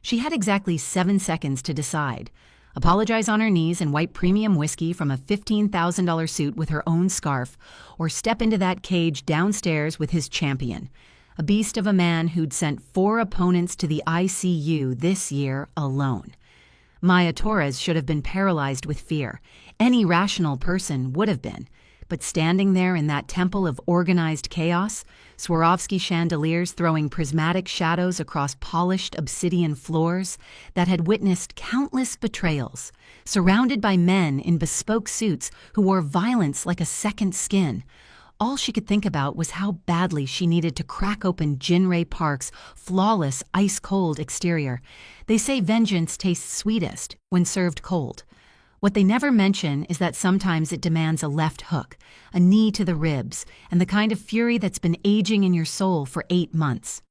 She had exactly 7 seconds to decide. Apologize on her knees and wipe premium whiskey from a $15,000 suit with her own scarf, or step into that cage downstairs with his champion, a beast of a man who'd sent 4 opponents to the ICU this year alone. Maya Torres should have been paralyzed with fear. Any rational person would have been. But standing there in that temple of organized chaos, Swarovski chandeliers throwing prismatic shadows across polished obsidian floors that had witnessed countless betrayals, surrounded by men in bespoke suits who wore violence like a second skin, all she could think about was how badly she needed to crack open Jinray Park's flawless, ice-cold exterior. They say vengeance tastes sweetest when served cold. What they never mention is that sometimes it demands a left hook, a knee to the ribs, and the kind of fury that's been aging in your soul for 8 months.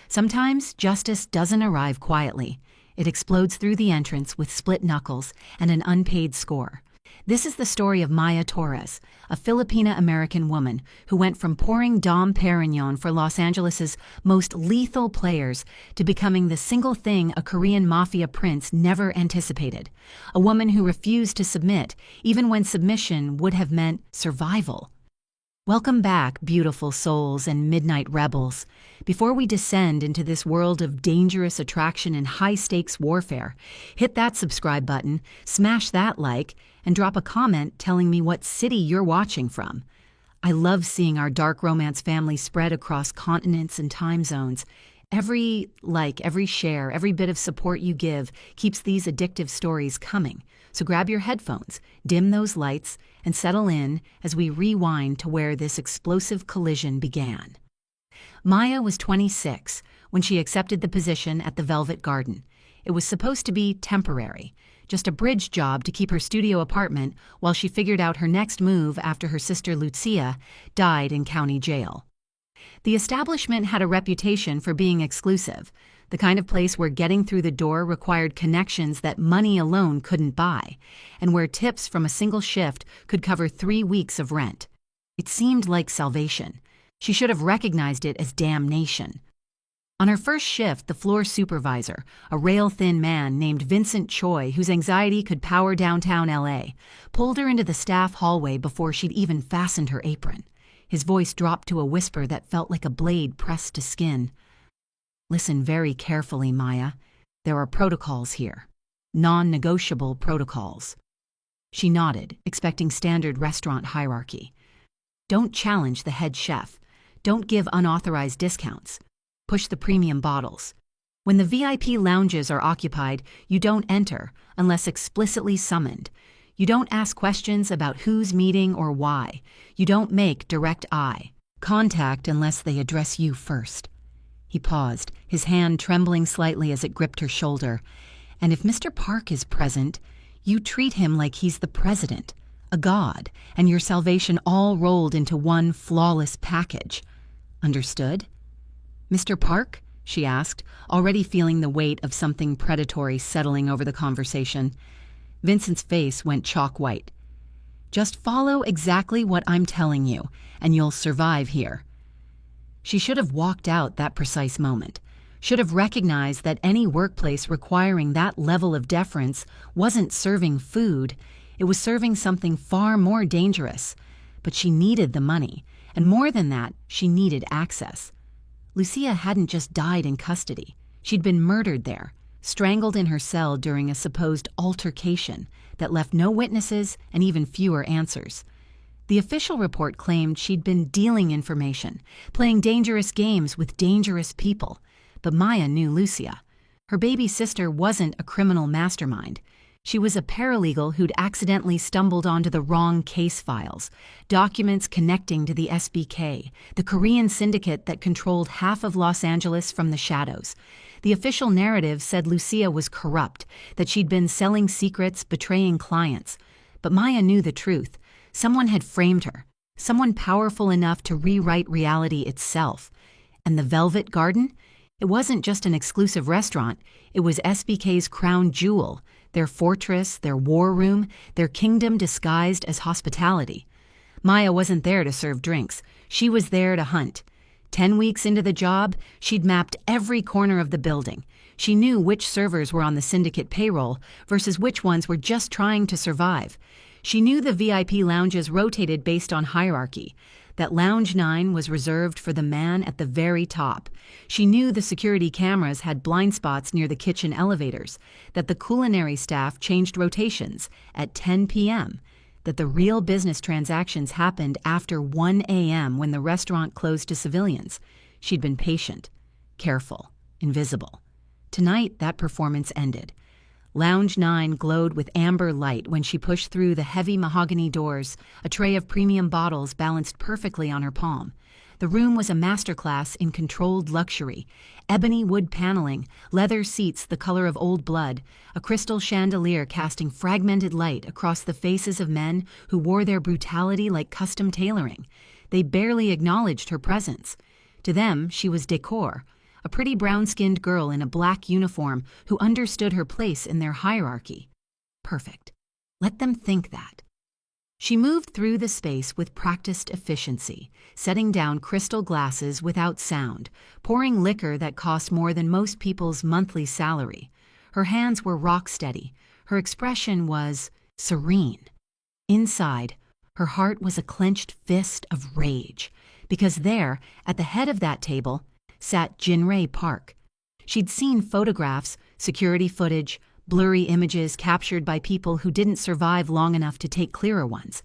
Sometimes justice doesn't arrive quietly. It explodes through the entrance with split knuckles and an unpaid score. This is the story of Maya Torres, a Filipina-American woman who went from pouring Dom Perignon for Los Angeles' most lethal players to becoming the single thing a Korean Mafia prince never anticipated. A woman who refused to submit, even when submission would have meant survival. Welcome back, beautiful souls and midnight rebels. Before we descend into this world of dangerous attraction and high-stakes warfare, hit that subscribe button, smash that like, and drop a comment telling me what city you're watching from. I love seeing our dark romance family spread across continents and time zones. Every like, every share, every bit of support you give keeps these addictive stories coming. So grab your headphones, dim those lights, and settle in as we rewind to where this explosive collision began. Maya was 26 when she accepted the position at the Velvet Garden. It was supposed to be temporary, just a bridge job to keep her studio apartment while she figured out her next move after her sister Lucia died in county jail. The establishment had a reputation for being exclusive, the kind of place where getting through the door required connections that money alone couldn't buy, and where tips from a single shift could cover 3 weeks of rent. It seemed like salvation. She should have recognized it as damnation. On her first shift, the floor supervisor, a rail-thin man named Vincent Choi, whose anxiety could power downtown LA, pulled her into the staff hallway before she'd even fastened her apron. His voice dropped to a whisper that felt like a blade pressed to skin. Listen very carefully, Maya. There are protocols here. Non-negotiable protocols. She nodded, expecting standard restaurant hierarchy. Don't challenge the head chef. Don't give unauthorized discounts. Push the premium bottles. When the VIP lounges are occupied, you don't enter unless explicitly summoned. You don't ask questions about who's meeting or why. You don't make direct eye contact unless they address you first. He paused, his hand trembling slightly as it gripped her shoulder. And if Mr. Park is present, you treat him like he's the president, a god, and your salvation all rolled into one flawless package. Understood? Mr. Park? She asked, already feeling the weight of something predatory settling over the conversation. Vincent's face went chalk white. Just follow exactly what I'm telling you, and you'll survive here. She should have walked out that precise moment, should have recognized that any workplace requiring that level of deference wasn't serving food, it was serving something far more dangerous. But she needed the money, and more than that, she needed access. Lucia hadn't just died in custody. She'd been murdered there, strangled in her cell during a supposed altercation that left no witnesses and even fewer answers. The official report claimed she'd been dealing information, playing dangerous games with dangerous people. But Maya knew Lucia. Her baby sister wasn't a criminal mastermind. She was a paralegal who'd accidentally stumbled onto the wrong case files, documents connecting to the SBK, the Korean syndicate that controlled half of Los Angeles from the shadows. The official narrative said Lucia was corrupt, that she'd been selling secrets, betraying clients. But Maya knew the truth. Someone had framed her, someone powerful enough to rewrite reality itself. And the Velvet Garden? It wasn't just an exclusive restaurant. It was SBK's crown jewel, their fortress, their war room, their kingdom disguised as hospitality. Maya wasn't there to serve drinks. She was there to hunt. 10 weeks into the job, she'd mapped every corner of the building. She knew which servers were on the syndicate payroll versus which ones were just trying to survive. She knew the VIP lounges rotated based on hierarchy, that Lounge 9 was reserved for the man at the very top. She knew the security cameras had blind spots near the kitchen elevators, that the culinary staff changed rotations at 10 p.m., that the real business transactions happened after 1 a.m. when the restaurant closed to civilians. She'd been patient, careful, invisible. Tonight, that performance ended. Lounge 9 glowed with amber light when she pushed through the heavy mahogany doors, a tray of premium bottles balanced perfectly on her palm. The room was a masterclass in controlled luxury. Ebony wood paneling, leather seats the color of old blood, a crystal chandelier casting fragmented light across the faces of men who wore their brutality like custom tailoring. They barely acknowledged her presence. To them, she was decor, a pretty brown-skinned girl in a black uniform who understood her place in their hierarchy. Perfect. Let them think that. She moved through the space with practiced efficiency, setting down crystal glasses without sound, pouring liquor that cost more than most people's monthly salary. Her hands were rock steady. Her expression was serene. Inside, her heart was a clenched fist of rage, because there, at the head of that table, sat Jinrei Park. She'd seen photographs, security footage, blurry images captured by people who didn't survive long enough to take clearer ones.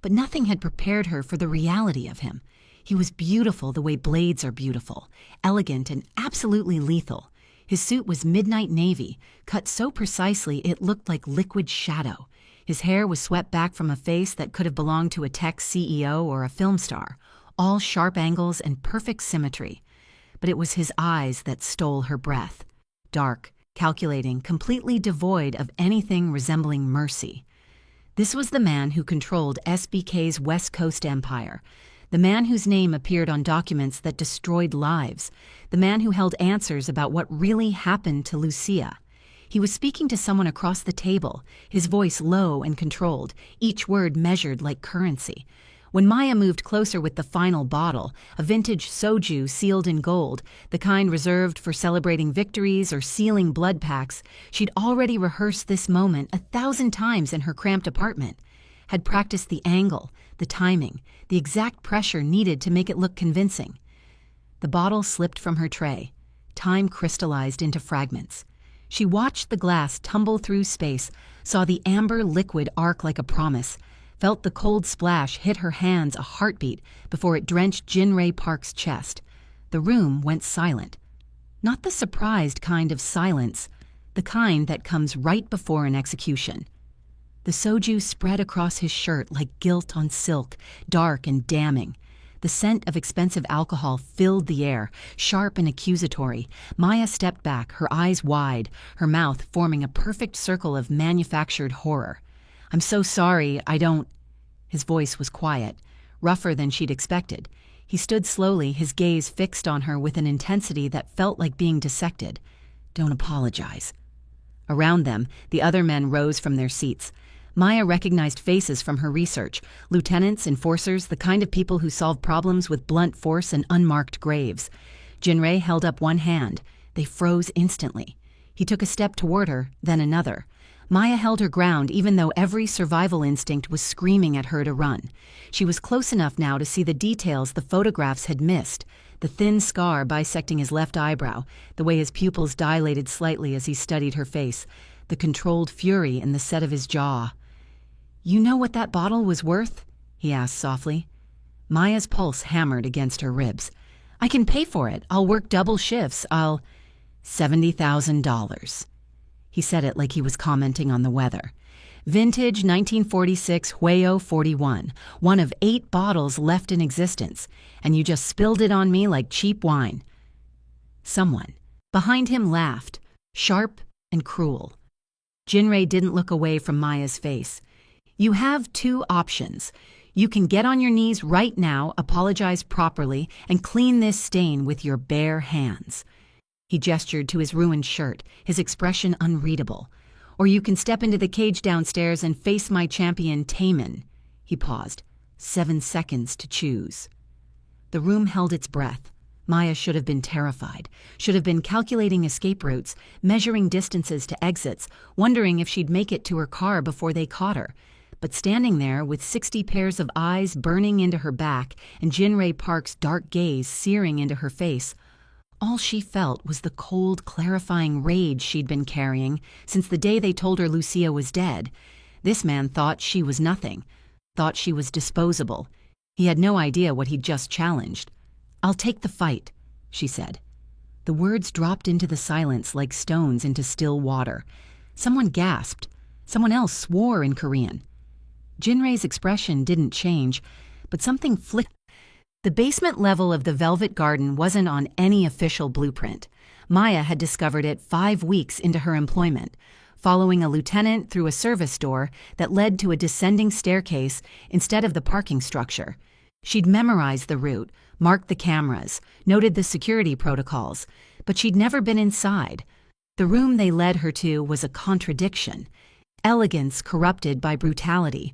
But nothing had prepared her for the reality of him. He was beautiful the way blades are beautiful, elegant and absolutely lethal. His suit was midnight navy, cut so precisely it looked like liquid shadow. His hair was swept back from a face that could have belonged to a tech CEO or a film star, all sharp angles and perfect symmetry. But it was his eyes that stole her breath. Dark, calculating, completely devoid of anything resembling mercy. This was the man who controlled SBK's West Coast empire, the man whose name appeared on documents that destroyed lives, the man who held answers about what really happened to Lucia. He was speaking to someone across the table, his voice low and controlled, each word measured like currency. When Maya moved closer with the final bottle, a vintage soju sealed in gold, the kind reserved for celebrating victories or sealing blood pacts, she'd already rehearsed this moment 1,000 times in her cramped apartment, had practiced the angle, the timing, the exact pressure needed to make it look convincing. The bottle slipped from her tray. Time crystallized into fragments. She watched the glass tumble through space, saw the amber liquid arc like a promise, felt the cold splash hit her hands a heartbeat before it drenched Jinrei Park's chest. The room went silent. Not the surprised kind of silence, the kind that comes right before an execution. The soju spread across his shirt like gilt on silk, dark and damning. The scent of expensive alcohol filled the air, sharp and accusatory. Maya stepped back, her eyes wide, her mouth forming a perfect circle of manufactured horror. "I'm so sorry, I don't—" His voice was quiet, rougher than she'd expected. He stood slowly, his gaze fixed on her with an intensity that felt like being dissected. "Don't apologize." Around them, the other men rose from their seats. Maya recognized faces from her research, lieutenants, enforcers, the kind of people who solve problems with blunt force and unmarked graves. Jinrei held up one hand. They froze instantly. He took a step toward her, then another. Maya held her ground even though every survival instinct was screaming at her to run. She was close enough now to see the details the photographs had missed, the thin scar bisecting his left eyebrow, the way his pupils dilated slightly as he studied her face, the controlled fury in the set of his jaw. "You know what that bottle was worth?" he asked softly. Maya's pulse hammered against her ribs. "I can pay for it. I'll work double shifts. I'll—" $70,000. He said it like he was commenting on the weather. "Vintage 1946 Hueyo 41, one of 8 bottles left in existence, and you just spilled it on me like cheap wine." Someone behind him laughed, sharp and cruel. Jinrei didn't look away from Maya's face. "You have 2 options. You can get on your knees right now, apologize properly, and clean this stain with your bare hands." He gestured to his ruined shirt, his expression unreadable. "Or you can step into the cage downstairs and face my champion, Taemin." He paused. 7 seconds to choose. The room held its breath. Maya should have been terrified, should have been calculating escape routes, measuring distances to exits, wondering if she'd make it to her car before they caught her. But standing there with 60 pairs of eyes burning into her back and Jinray Park's dark gaze searing into her face, all she felt was the cold, clarifying rage she'd been carrying since the day they told her Lucia was dead. This man thought she was nothing, thought she was disposable. He had no idea what he'd just challenged. "I'll take the fight," she said. The words dropped into the silence like stones into still water. Someone gasped. Someone else swore in Korean. Jinray's expression didn't change, but something flicked. The basement level of the Velvet Garden wasn't on any official blueprint. Maya had discovered it 5 weeks into her employment, following a lieutenant through a service door that led to a descending staircase instead of the parking structure. She'd memorized the route, marked the cameras, noted the security protocols, but she'd never been inside. The room they led her to was a contradiction. Elegance corrupted by brutality.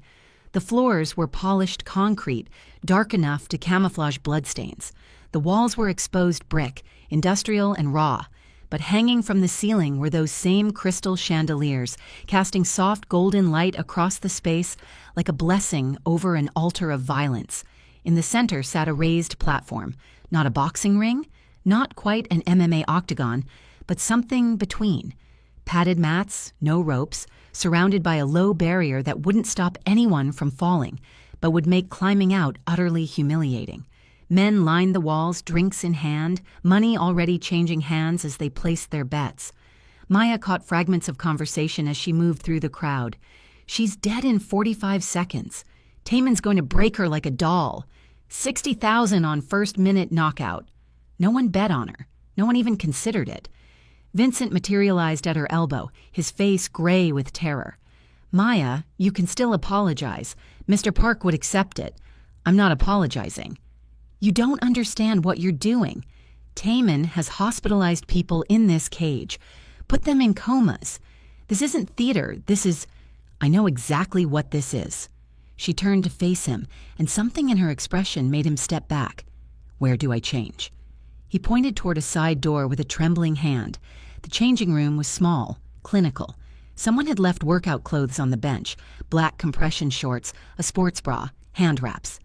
The floors were polished concrete, dark enough to camouflage bloodstains. The walls were exposed brick, industrial and raw. But hanging from the ceiling were those same crystal chandeliers, casting soft golden light across the space like a blessing over an altar of violence. In the center sat a raised platform, not a boxing ring, not quite an MMA octagon, but something between. Padded mats, no ropes, surrounded by a low barrier that wouldn't stop anyone from falling, but would make climbing out utterly humiliating. Men lined the walls, drinks in hand, money already changing hands as they placed their bets. Maya caught fragments of conversation as she moved through the crowd. "She's dead in 45 seconds. Taemin's going to break her like a doll. 60,000 on first-minute knockout." No one bet on her. No one even considered it. Vincent materialized at her elbow, his face gray with terror. "Maya, you can still apologize. Mr. Park would accept it. I'm not apologizing." "You don't understand what you're doing. Taemin has hospitalized people in this cage, put them in comas. This isn't theater, this is... I know exactly what this is." She turned to face him, and something in her expression made him step back. "Where do I change?" He pointed toward a side door with a trembling hand. The changing room was small, clinical. Someone had left workout clothes on the bench, black compression shorts, a sports bra, hand wraps.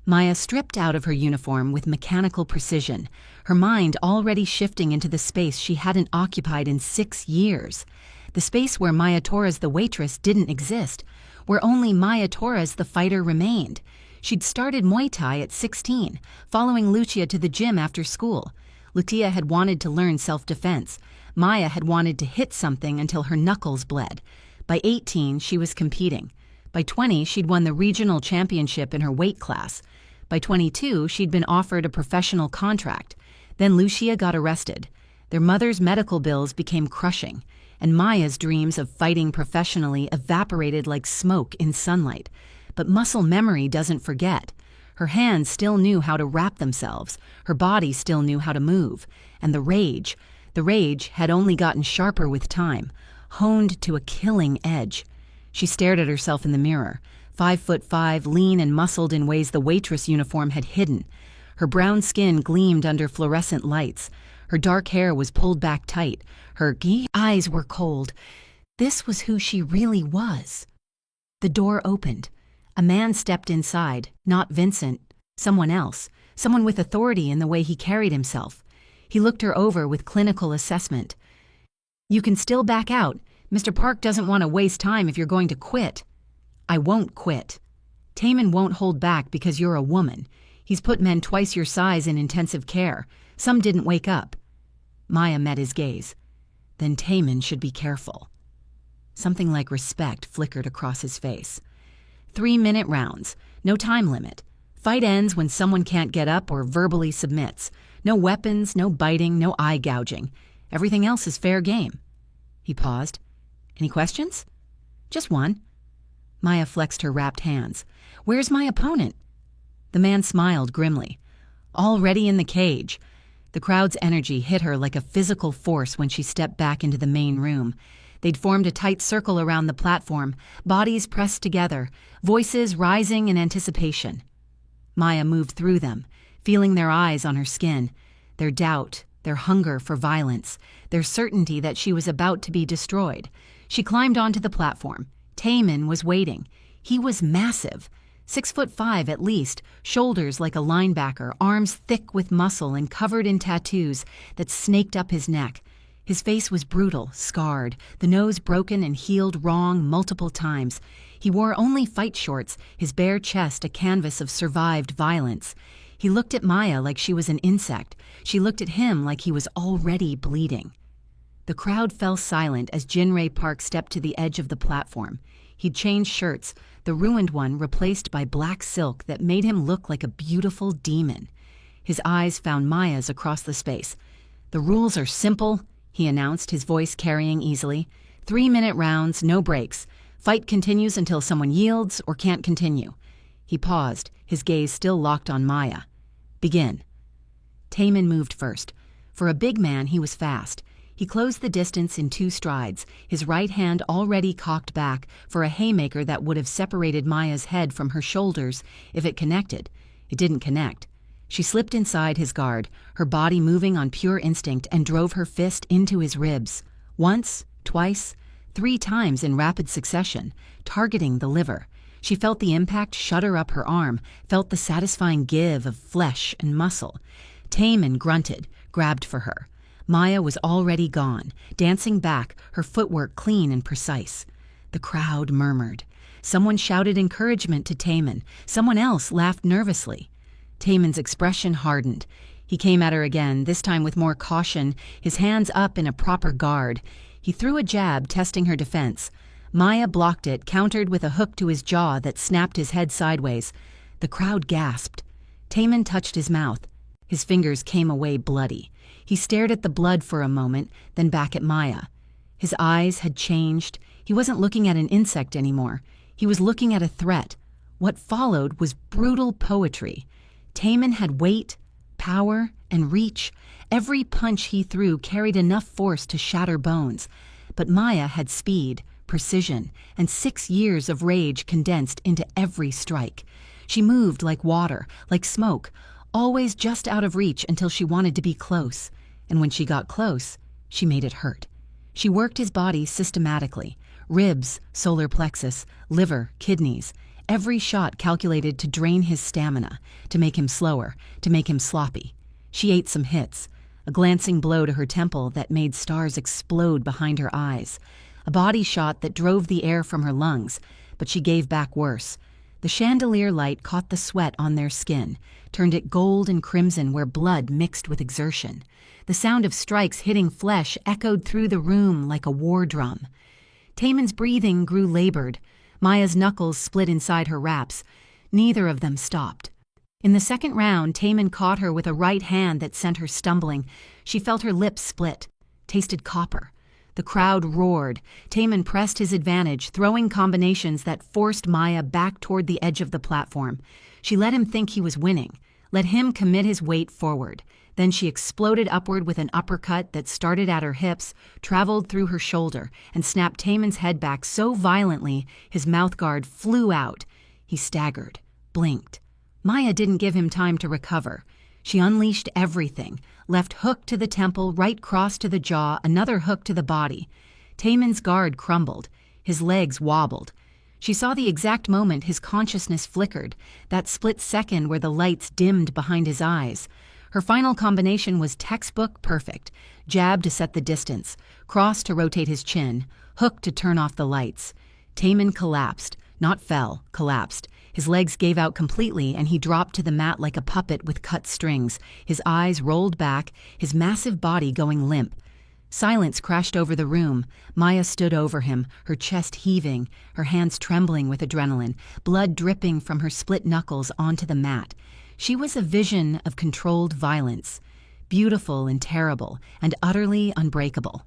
Maya stripped out of her uniform with mechanical precision, her mind already shifting into the space she hadn't occupied in 6 years. The space where Maya Torres the waitress didn't exist, where only Maya Torres the fighter remained. She'd started Muay Thai at 16, following Lucia to the gym after school. Lucia had wanted to learn self-defense. Maya had wanted to hit something until her knuckles bled. By 18, she was competing. By 20, she'd won the regional championship in her weight class. By 22, she'd been offered a professional contract. Then Lucia got arrested. Their mother's medical bills became crushing, and Maya's dreams of fighting professionally evaporated like smoke in sunlight. But muscle memory doesn't forget. Her hands still knew how to wrap themselves. Her body still knew how to move. And the rage had only gotten sharper with time, honed to a killing edge. She stared at herself in the mirror, 5'5", lean and muscled in ways the waitress uniform had hidden. Her brown skin gleamed under fluorescent lights. Her dark hair was pulled back tight. Her eyes were cold. This was who she really was. The door opened. A man stepped inside, not Vincent, someone else, someone with authority in the way he carried himself. He looked her over with clinical assessment. "You can still back out. Mr. Park doesn't want to waste time if you're going to quit." "I won't quit. Taemin won't hold back because you're a woman. He's put men twice your size in intensive care. Some didn't wake up." Maya met his gaze. "Then Taemin should be careful." Something like respect flickered across his face. 3-minute rounds. No time limit. Fight ends when someone can't get up or verbally submits. No weapons, no biting, no eye gouging. Everything else is fair game. He paused. "Any questions?" "Just one." Maya flexed her wrapped hands. "Where's my opponent?" The man smiled grimly. "Already in the cage." The crowd's energy hit her like a physical force when she stepped back into the main room. They'd formed a tight circle around the platform, bodies pressed together, voices rising in anticipation. Maya moved through them, feeling their eyes on her skin. their doubt, their hunger for violence, their certainty that she was about to be destroyed. She climbed onto the platform. Taman was waiting. He was massive, 6'5" at least, shoulders like a linebacker, arms thick with muscle and covered in tattoos that snaked up his neck. His face was brutal, scarred, the nose broken and healed wrong multiple times. He wore only fight shorts, his bare chest a canvas of survived violence. He looked at Maya like she was an insect. She looked at him like he was already bleeding. The crowd fell silent as Jinray Park stepped to the edge of the platform. He'd changed shirts, the ruined one replaced by black silk that made him look like a beautiful demon. His eyes found Maya's across the space. "The rules are simple," he announced, his voice carrying easily. 3-minute rounds, no breaks. Fight continues until someone yields or can't continue. He paused, his gaze still locked on Maya. "Begin." Taman moved first. For a big man, he was fast. He closed the distance in 2 strides, his right hand already cocked back for a haymaker that would have separated Maya's head from her shoulders if it connected. It didn't connect. She slipped inside his guard, her body moving on pure instinct, and drove her fist into his ribs. Once, twice, 3 times in rapid succession, targeting the liver. She felt the impact shudder up her arm, felt the satisfying give of flesh and muscle. Taman grunted, grabbed for her. Maya was already gone, dancing back, her footwork clean and precise. The crowd murmured. Someone shouted encouragement to Taman. Someone else laughed nervously. Taman's expression hardened. He came at her again, this time with more caution, his hands up in a proper guard. He threw a jab, testing her defense. Maya blocked it, countered with a hook to his jaw that snapped his head sideways. The crowd gasped. Taman touched his mouth. His fingers came away bloody. He stared at the blood for a moment, then back at Maya. His eyes had changed. He wasn't looking at an insect anymore. He was looking at a threat. What followed was brutal poetry. Taman had weight, power, and reach. Every punch he threw carried enough force to shatter bones. But Maya had speed, precision, and 6 years of rage condensed into every strike. She moved like water, like smoke, always just out of reach until she wanted to be close. And when she got close, she made it hurt. She worked his body systematically. Ribs, solar plexus, liver, kidneys. Every shot calculated to drain his stamina, to make him slower, to make him sloppy. She ate some hits. A glancing blow to her temple that made stars explode behind her eyes. A body shot that drove the air from her lungs, but she gave back worse. The chandelier light caught the sweat on their skin, turned it gold and crimson where blood mixed with exertion. The sound of strikes hitting flesh echoed through the room like a war drum. Taman's breathing grew labored. Maya's knuckles split inside her wraps. Neither of them stopped. In the second round, Taman caught her with a right hand that sent her stumbling. She felt her lips split, tasted copper. The crowd roared. Taman pressed his advantage, throwing combinations that forced Maya back toward the edge of the platform. She let him think he was winning, let him commit his weight forward. Then she exploded upward with an uppercut that started at her hips, traveled through her shoulder, and snapped Taman's head back so violently his mouthguard flew out. He staggered, blinked. Maya didn't give him time to recover. She unleashed everything, left hook to the temple, right cross to the jaw, another hook to the body. Taman's guard crumbled. His legs wobbled. She saw the exact moment his consciousness flickered, that split second where the lights dimmed behind his eyes. Her final combination was textbook perfect. Jab to set the distance, cross to rotate his chin, hook to turn off the lights. Taman collapsed, not fell, collapsed. His legs gave out completely and he dropped to the mat like a puppet with cut strings, his eyes rolled back, his massive body going limp. Silence crashed over the room. Maya stood over him, her chest heaving, her hands trembling with adrenaline, blood dripping from her split knuckles onto the mat. She was a vision of controlled violence, beautiful and terrible, and utterly unbreakable.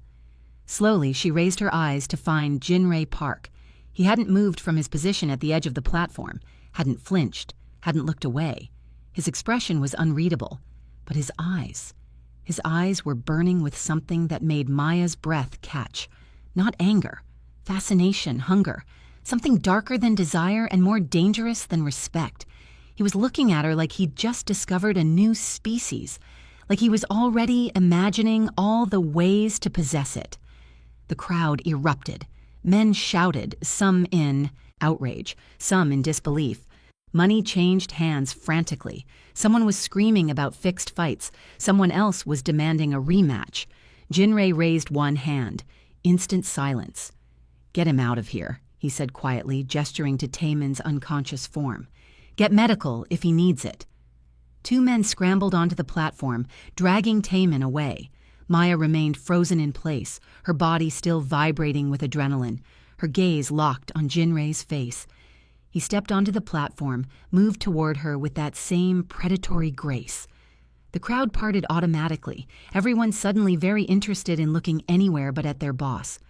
Slowly, she raised her eyes to find Jinray Park. He hadn't moved from his position at the edge of the platform, hadn't flinched, hadn't looked away. His expression was unreadable, but his eyes were burning with something that made Maya's breath catch. Not anger, fascination, hunger, something darker than desire and more dangerous than respect. He was looking at her like he'd just discovered a new species, like he was already imagining all the ways to possess it. The crowd erupted. Men shouted, some in outrage, some in disbelief. Money changed hands frantically. Someone was screaming about fixed fights. Someone else was demanding a rematch. Jinrei raised one hand. Instant silence. "Get him out of here," he said quietly, gesturing to Taemin's unconscious form. "Get medical if he needs it." Two men scrambled onto the platform, dragging Taemin away. Maya remained frozen in place, her body still vibrating with adrenaline, her gaze locked on Jinrei's face. He stepped onto the platform, moved toward her with that same predatory grace. The crowd parted automatically, everyone suddenly very interested in looking anywhere but at their boss.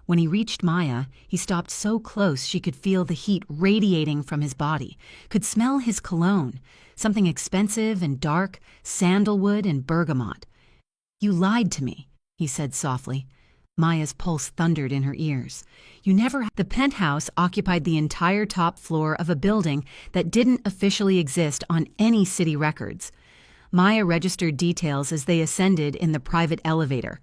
When he reached Maya, he stopped so close she could feel the heat radiating from his body, could smell his cologne, something expensive and dark, sandalwood and bergamot. "You lied to me," he said softly. Maya's pulse thundered in her ears. The penthouse occupied the entire top floor of a building that didn't officially exist on any city records. Maya registered details as they ascended in the private elevator.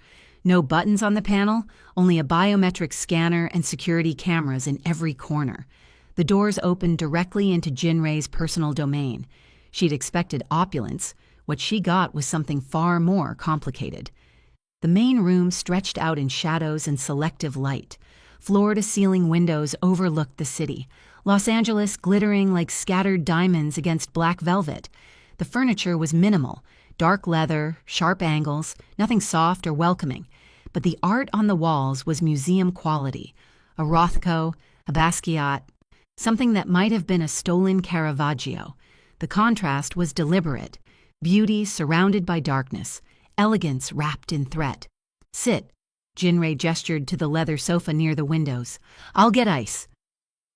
No buttons on the panel, only a biometric scanner and security cameras in every corner. The doors opened directly into Jinrei's personal domain. She'd expected opulence. What she got was something far more complicated. The main room stretched out in shadows and selective light. Floor-to-ceiling windows overlooked the city, Los Angeles glittering like scattered diamonds against black velvet. The furniture was minimal, dark leather, sharp angles, nothing soft or welcoming. But the art on the walls was museum quality. A Rothko, a Basquiat, something that might have been a stolen Caravaggio. The contrast was deliberate. Beauty surrounded by darkness, elegance wrapped in threat. "Sit." Jinrei gestured to the leather sofa near the windows. "I'll get ice."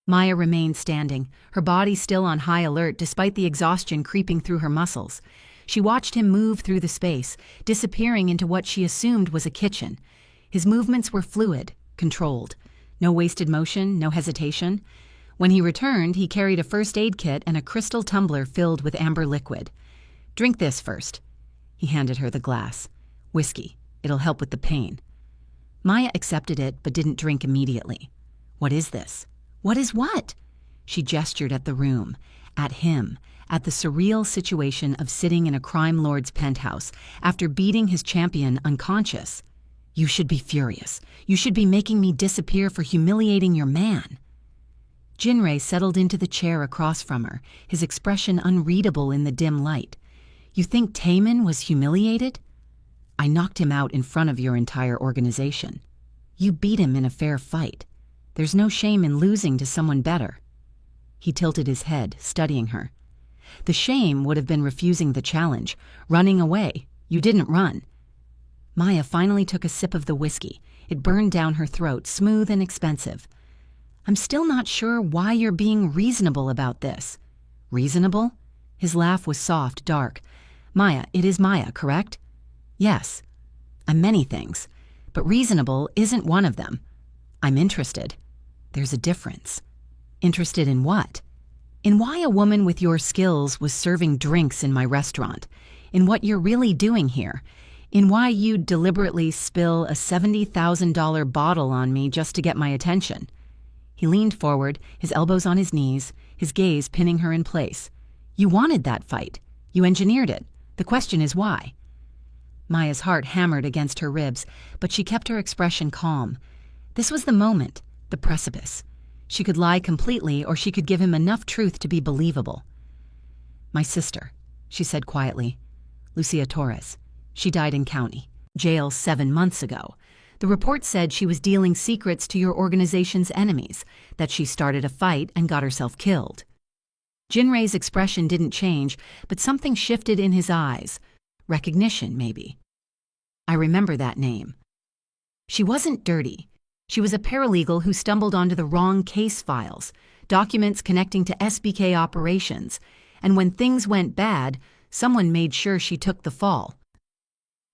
Maya remained standing, her body still on high alert despite the exhaustion creeping through her muscles. She watched him move through the space, disappearing into what she assumed was a kitchen. His movements were fluid, controlled. No wasted motion, no hesitation. When he returned, he carried a first aid kit and a crystal tumbler filled with amber liquid. "Drink this first." He handed her the glass. "Whiskey. It'll help with the pain." Maya accepted it but didn't drink immediately. "What is this?" "What is what?" She gestured at the room, at him, at the surreal situation of sitting in a crime lord's penthouse after beating his champion unconscious. "You should be furious. You should be making me disappear for humiliating your man." Jinrei settled into the chair across from her, his expression unreadable in the dim light. "You think Taemin was humiliated?" "I knocked him out in front of your entire organization. You beat him in a fair fight. There's no shame in losing to someone better." He tilted his head, studying her. "The shame would have been refusing the challenge, running away. You didn't run." Maya finally took a sip of the whiskey. It burned down her throat, smooth and expensive. "I'm still not sure why you're being reasonable about this." "Reasonable?" His laugh was soft, dark. "Maya, it is Maya, correct?" "Yes." "I'm many things, but reasonable isn't one of them. I'm interested." "There's a difference." "Interested in what?" "In why a woman with your skills was serving drinks in my restaurant. In what you're really doing here. In why you'd deliberately spill a $70,000 bottle on me just to get my attention." He leaned forward, his elbows on his knees, his gaze pinning her in place. "You wanted that fight. You engineered it. The question is why?" Maya's heart hammered against her ribs, but she kept her expression calm. This was the moment, the precipice. She could lie completely, or she could give him enough truth to be believable. "My sister," she said quietly. "Lucia Torres. She died in county jail 7 months ago. The report said she was dealing secrets to your organization's enemies, that she started a fight and got herself killed." Jinrei's expression didn't change, but something shifted in his eyes. Recognition, maybe. "I remember that name." She wasn't dirty. She was a paralegal who stumbled onto the wrong case files, documents connecting to SBK operations, and when things went bad, someone made sure she took the fall.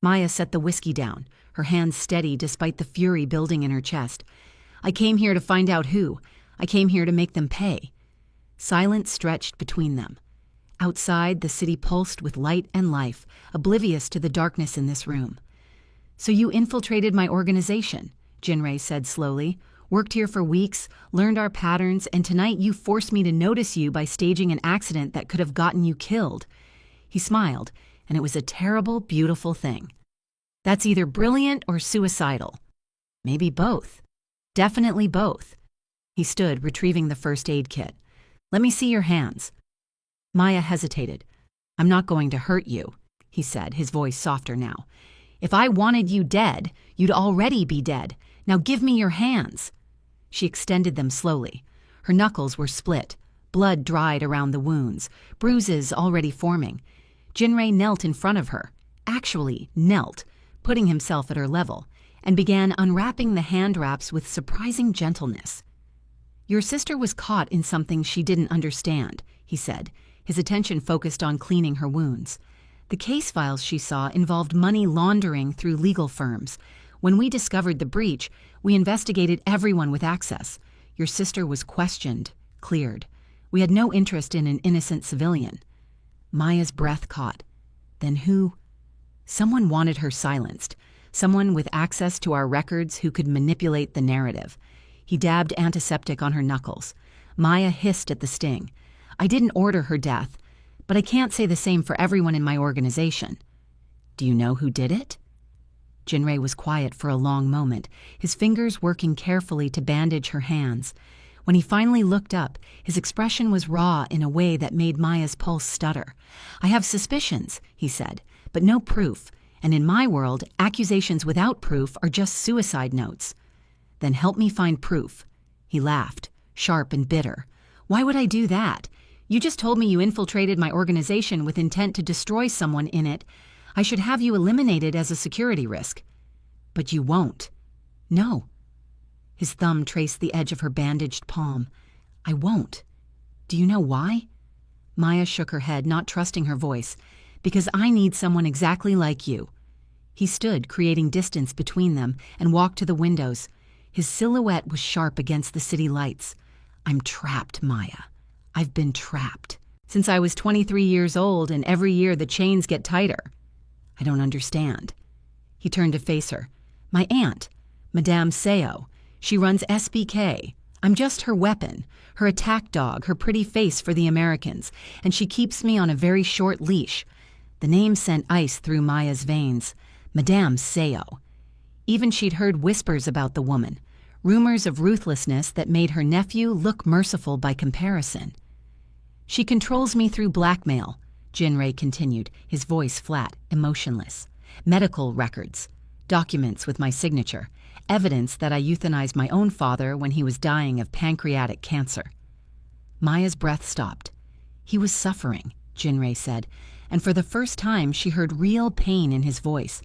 Maya set the whiskey down, her hands steady despite the fury building in her chest. "I came here to find out who. I came here to make them pay." Silence stretched between them. Outside, the city pulsed with light and life, oblivious to the darkness in this room. "So you infiltrated my organization," Jinrei said slowly. "Worked here for weeks, learned our patterns, and tonight you forced me to notice you by staging an accident that could have gotten you killed." He smiled, and it was a terrible, beautiful thing. "That's either brilliant or suicidal. Maybe both. Definitely both." He stood, retrieving the first aid kit. "Let me see your hands." Maya hesitated. "I'm not going to hurt you," he said, his voice softer now. "If I wanted you dead, you'd already be dead. Now give me your hands." She extended them slowly. Her knuckles were split, blood dried around the wounds, bruises already forming. Jinrei knelt in front of her, actually knelt, putting himself at her level, and began unwrapping the hand wraps with surprising gentleness. "Your sister was caught in something she didn't understand," he said, his attention focused on cleaning her wounds. "The case files she saw involved money laundering through legal firms. When we discovered the breach, we investigated everyone with access. Your sister was questioned, cleared. We had no interest in an innocent civilian." Maya's breath caught. Then who? Someone wanted her silenced. Someone with access to our records who could manipulate the narrative. He dabbed antiseptic on her knuckles. Maya hissed at the sting. "I didn't order her death, but I can't say the same for everyone in my organization." "Do you know who did it?" Jinrei was quiet for a long moment, his fingers working carefully to bandage her hands. When he finally looked up, his expression was raw in a way that made Maya's pulse stutter. "I have suspicions," he said, "but no proof. And in my world, accusations without proof are just suicide notes." "Then help me find proof." He laughed, sharp and bitter. "Why would I do that? You just told me you infiltrated my organization with intent to destroy someone in it. I should have you eliminated as a security risk." "But you won't." "No." His thumb traced the edge of her bandaged palm. "I won't. Do you know why?" Maya shook her head, not trusting her voice. "Because I need someone exactly like you." He stood, creating distance between them, and walked to the windows. His silhouette was sharp against the city lights. "I'm trapped, Maya. I've been trapped. Since I was 23 years old, and every year the chains get tighter." "I don't understand." He turned to face her. "My aunt, Madame Seo. She runs SBK. I'm just her weapon, her attack dog, her pretty face for the Americans, and she keeps me on a very short leash." The name sent ice through Maya's veins. Madame Seo. Even she'd heard whispers about the woman, rumors of ruthlessness that made her nephew look merciful by comparison. "She controls me through blackmail," Jinrei continued, his voice flat, emotionless. "Medical records, documents with my signature, evidence that I euthanized my own father when he was dying of pancreatic cancer." Maya's breath stopped. "He was suffering," Jinrei said, and for the first time she heard real pain in his voice.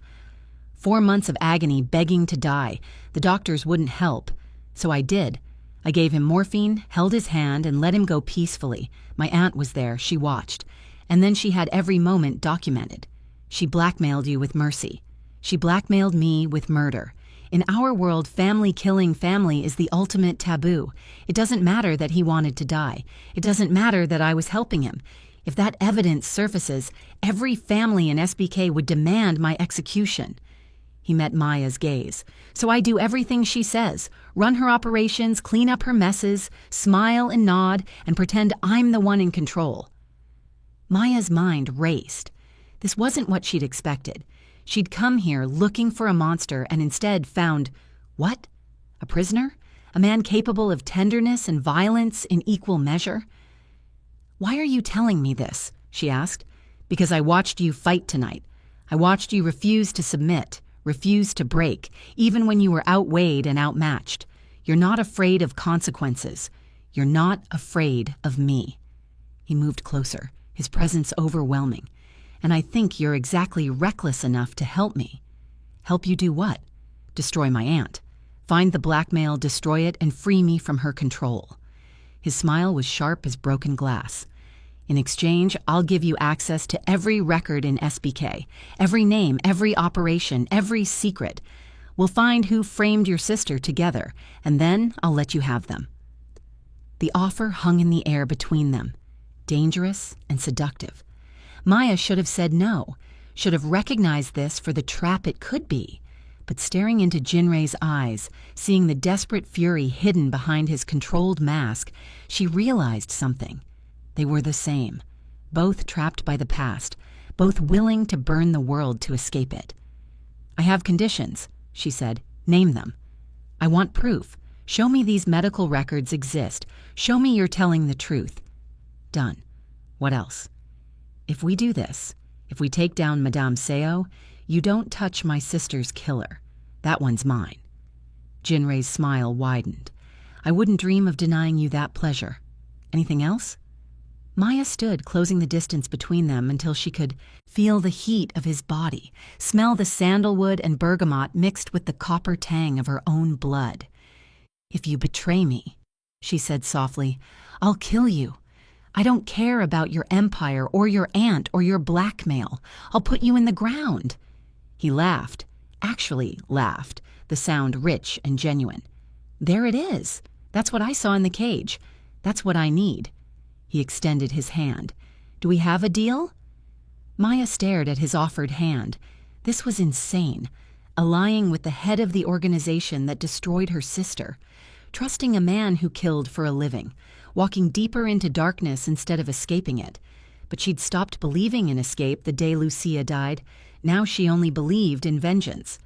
4 months of agony begging to die. The doctors wouldn't help. So I did. I gave him morphine, held his hand, and let him go peacefully. My aunt was there, she watched. And then she had every moment documented. She blackmailed you with mercy. She blackmailed me with murder. In our world, family killing family is the ultimate taboo. It doesn't matter that he wanted to die. It doesn't matter that I was helping him. If that evidence surfaces, every family in SBK would demand my execution." He met Maya's gaze. "So I do everything she says, run her operations, clean up her messes, smile and nod, and pretend I'm the one in control." Maya's mind raced. This wasn't what she'd expected. She'd come here looking for a monster and instead found, what? A prisoner? A man capable of tenderness and violence in equal measure? "Why are you telling me this?" she asked. "Because I watched you fight tonight. I watched you refuse to submit, refuse to break, even when you were outweighed and outmatched. You're not afraid of consequences. You're not afraid of me." He moved closer, his presence overwhelming. "And I think you're exactly reckless enough to help me." "Help you do what?" "Destroy my aunt. Find the blackmail, destroy it, and free me from her control." His smile was sharp as broken glass. "In exchange, I'll give you access to every record in SBK, every name, every operation, every secret. We'll find who framed your sister together, and then I'll let you have them." The offer hung in the air between them. dangerous and seductive. Maya should have said no, should have recognized this for the trap it could be. But staring into Jinrei's eyes, seeing the desperate fury hidden behind his controlled mask, she realized something. They were the same, both trapped by the past, both willing to burn the world to escape it. "I have conditions," she said. "Name them. I want proof. Show me these medical records exist. Show me you're telling the truth." "Done. What else?" "If we do this, if we take down Madame Seo, you don't touch my sister's killer. That one's mine." Jinrei's smile widened. "I wouldn't dream of denying you that pleasure. Anything else?" Maya stood, closing the distance between them until she could feel the heat of his body, smell the sandalwood and bergamot mixed with the copper tang of her own blood. "If you betray me," she said softly, "I'll kill you. I don't care about your empire or your aunt or your blackmail. I'll put you in the ground." He laughed, actually laughed, the sound rich and genuine. "There it is. That's what I saw in the cage. That's what I need." He extended his hand. "Do we have a deal?" Maya stared at his offered hand. This was insane, allying with the head of the organization that destroyed her sister, trusting a man who killed for a living, walking deeper into darkness instead of escaping it. But she'd stopped believing in escape the day Lucia died. Now she only believed in vengeance.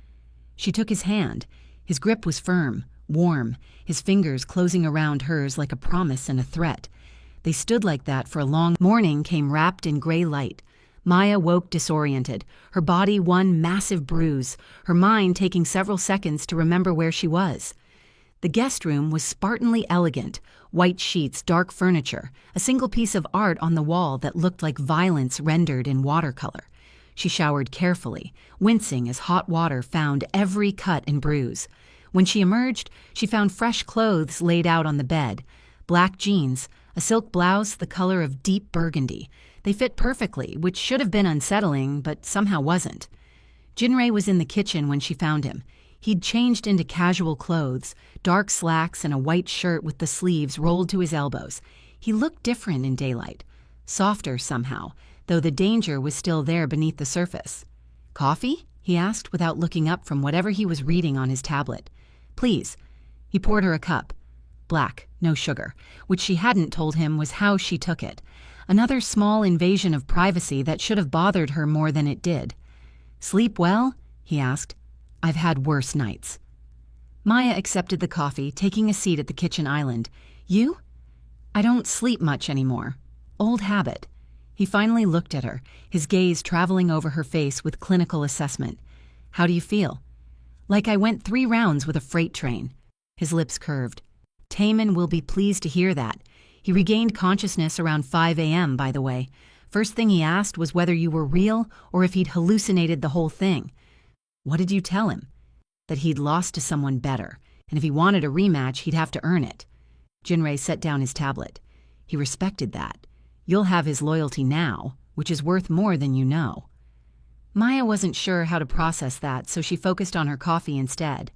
She took his hand. His grip was firm, warm, his fingers closing around hers like a promise and a threat. They stood like that for a long morning came wrapped in gray light. Maya woke disoriented, her body one massive bruise, her mind taking several seconds to remember where she was. The guest room was Spartanly elegant, white sheets, dark furniture, a single piece of art on the wall that looked like violence rendered in watercolor. She showered carefully, wincing as hot water found every cut and bruise. When she emerged, she found fresh clothes laid out on the bed. Black jeans, a silk blouse the color of deep burgundy. They fit perfectly, which should have been unsettling, but somehow wasn't. Jinrei was in the kitchen when she found him. He'd changed into casual clothes, dark slacks and a white shirt with the sleeves rolled to his elbows. He looked different in daylight, softer somehow, though the danger was still there beneath the surface. "Coffee?" he asked without looking up from whatever he was reading on his tablet. "Please." He poured her a cup. Black, no sugar, which she hadn't told him was how she took it. Another small invasion of privacy that should have bothered her more than it did. "Sleep well?" he asked. "I've had worse nights." Maya accepted the coffee, taking a seat at the kitchen island. "You?" "I don't sleep much anymore. Old habit." He finally looked at her, his gaze traveling over her face with clinical assessment. "How do you feel?" "Like I went 3 rounds with a freight train." His lips curved. "Taman will be pleased to hear that. He regained consciousness around 5 a.m., by the way. First thing he asked was whether you were real or if he'd hallucinated the whole thing." "What did you tell him?" "That he'd lost to someone better, and if he wanted a rematch, he'd have to earn it." Jinrei set down his tablet. He respected that. You'll have his loyalty now, which is worth more than you know. Maya wasn't sure how to process that, so she focused on her coffee instead.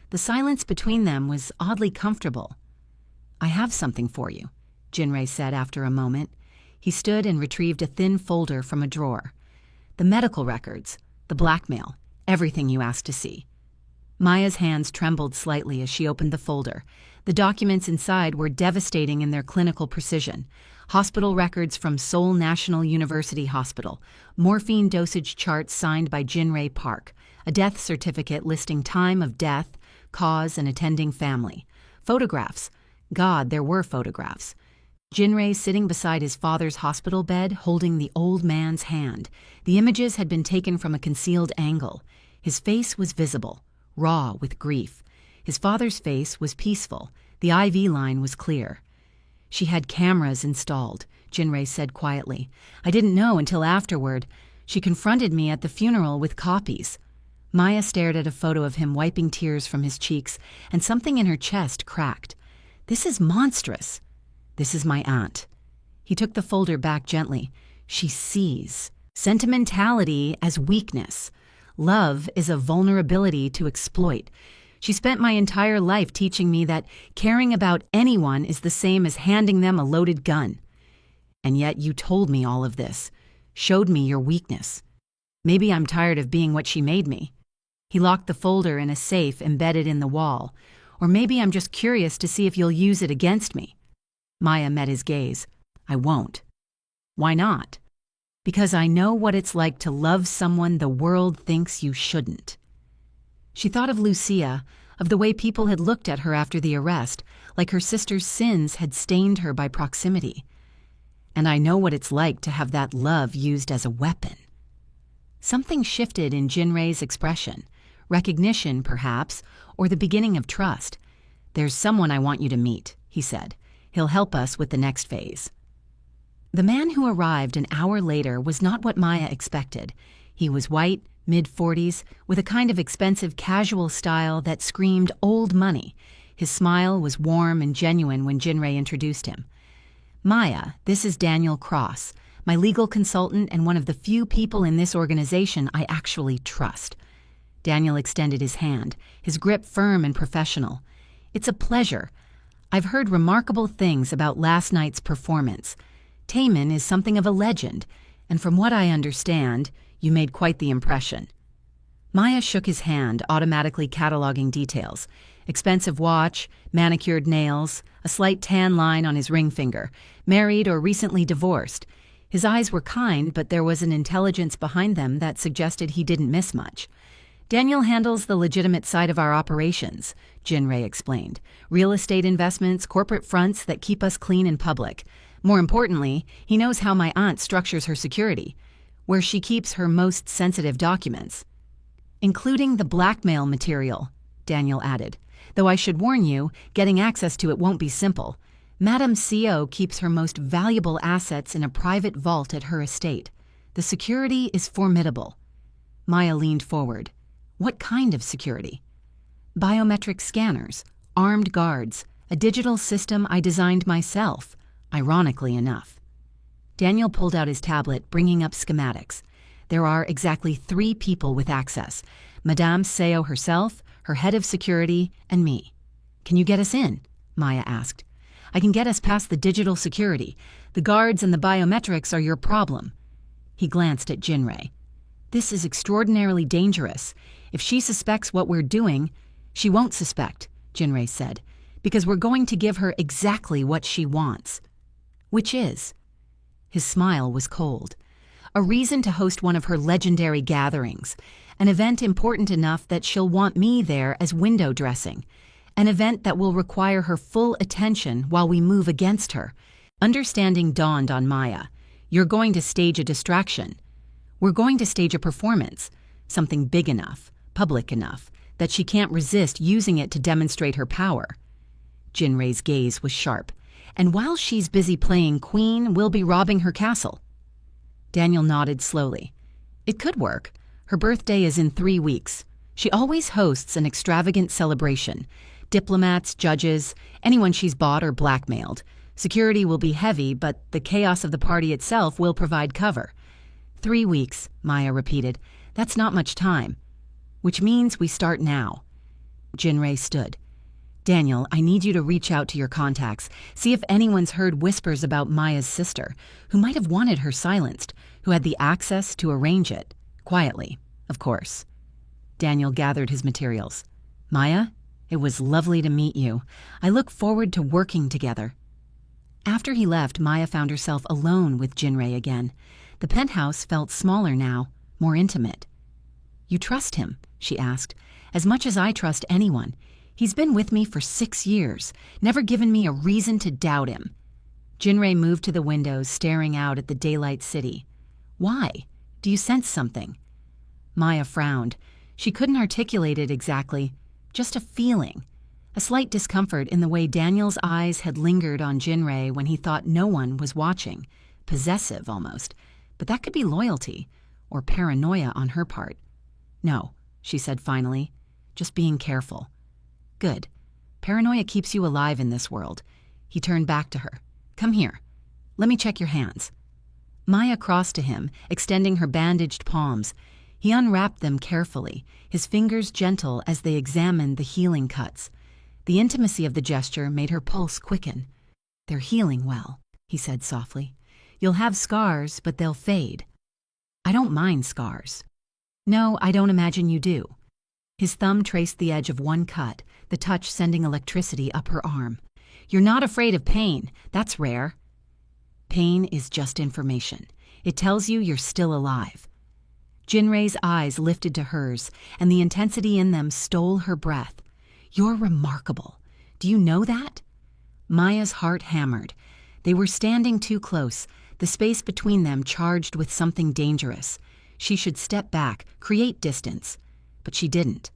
The silence between them was oddly comfortable. "I have something for you," Jinrei said after a moment. He stood and retrieved a thin folder from a drawer. "The medical records, the blackmail, everything you asked to see." Maya's hands trembled slightly as she opened the folder. The documents inside were devastating in their clinical precision. Hospital records from Seoul National University Hospital, morphine dosage charts signed by Jinrei Park, a death certificate listing time of death, cause, and attending family. Photographs. God, there were photographs. Jinrei sitting beside his father's hospital bed, holding the old man's hand. The images had been taken from a concealed angle. His face was visible, raw with grief. His father's face was peaceful. The IV line was clear. "She had cameras installed," Jinrei said quietly. "I didn't know until afterward. She confronted me at the funeral with copies." Maya stared at a photo of him wiping tears from his cheeks, and something in her chest cracked. "This is monstrous." "This is my aunt." He took the folder back gently. "She sees sentimentality as weakness. Love is a vulnerability to exploit. She spent my entire life teaching me that caring about anyone is the same as handing them a loaded gun." And yet you told me all of this, showed me your weakness. Maybe I'm tired of being what she made me. He locked the folder in a safe embedded in the wall. Or maybe I'm just curious to see if you'll use it against me. Maya met his gaze. I won't. Why not? Because I know what it's like to love someone the world thinks you shouldn't. She thought of Lucia, of the way people had looked at her after the arrest, like her sister's sins had stained her by proximity. And I know what it's like to have that love used as a weapon. Something shifted in Jinrei's expression. Recognition, perhaps, or the beginning of trust. There's someone I want you to meet, he said. He'll help us with the next phase. The man who arrived an hour later was not what Maya expected. He was white, mid-40s, with a kind of expensive casual style that screamed old money. His smile was warm and genuine when Jinrei introduced him. Maya, this is Daniel Cross, my legal consultant and one of the few people in this organization I actually trust. Daniel extended his hand, his grip firm and professional. It's a pleasure. I've heard remarkable things about last night's performance. Taemin is something of a legend, and from what I understand, you made quite the impression. Maya shook his hand, automatically cataloging details. Expensive watch, manicured nails, a slight tan line on his ring finger, married or recently divorced. His eyes were kind, but there was an intelligence behind them that suggested he didn't miss much. Daniel handles the legitimate side of our operations, Jinrei explained. Real estate investments, corporate fronts that keep us clean in public. More importantly, he knows how my aunt structures her security, where she keeps her most sensitive documents. Including the blackmail material, Daniel added. Though I should warn you, getting access to it won't be simple. Madame CO keeps her most valuable assets in a private vault at her estate. The security is formidable. Maya leaned forward. What kind of security? Biometric scanners, armed guards, a digital system I designed myself, ironically enough. Daniel pulled out his tablet, bringing up schematics. There are exactly 3 people with access. Madame Seo herself, her head of security, and me. Can you get us in? Maya asked. I can get us past the digital security. The guards and the biometrics are your problem. He glanced at Jinrei. This is extraordinarily dangerous. If she suspects what we're doing, she won't suspect, Jinrei said, because we're going to give her exactly what she wants. Which is? His smile was cold. A reason to host one of her legendary gatherings, an event important enough that she'll want me there as window dressing, an event that will require her full attention while we move against her. Understanding dawned on Maya. You're going to stage a distraction. We're going to stage a performance, something big enough, public enough, that she can't resist using it to demonstrate her power. Jinrei's gaze was sharp. And while she's busy playing queen, we'll be robbing her castle. Daniel nodded slowly. It could work. Her birthday is in 3 weeks. She always hosts an extravagant celebration. Diplomats, judges, anyone she's bought or blackmailed. Security will be heavy, but the chaos of the party itself will provide cover. 3 weeks, Maya repeated. That's not much time. Which means we start now. Jinrei stood. Daniel, I need you to reach out to your contacts, see if anyone's heard whispers about Maya's sister, who might have wanted her silenced, who had the access to arrange it. Quietly, of course. Daniel gathered his materials. Maya, it was lovely to meet you. I look forward to working together. After he left, Maya found herself alone with Jinrei again. The penthouse felt smaller now, more intimate. You trust him? She asked. As much as I trust anyone. He's been with me for 6 years, never given me a reason to doubt him. Jinrei moved to the windows, staring out at the daylight city. Why? Do you sense something? Maya frowned. She couldn't articulate it exactly, just a feeling. A slight discomfort in the way Daniel's eyes had lingered on Jinrei when he thought no one was watching. Possessive, almost. But that could be loyalty, or paranoia on her part. No, she said finally, just being careful. Good. Paranoia keeps you alive in this world. He turned back to her. Come here. Let me check your hands. Maya crossed to him, extending her bandaged palms. He unwrapped them carefully, his fingers gentle as they examined the healing cuts. The intimacy of the gesture made her pulse quicken. They're healing well, he said softly. You'll have scars, but they'll fade. I don't mind scars. No, I don't imagine you do. His thumb traced the edge of one cut, the touch sending electricity up her arm. You're not afraid of pain. That's rare. Pain is just information. It tells you you're still alive. Jinrei's eyes lifted to hers, and the intensity in them stole her breath. You're remarkable. Do you know that? Maya's heart hammered. They were standing too close, the space between them charged with something dangerous. She should step back, create distance. But she didn't.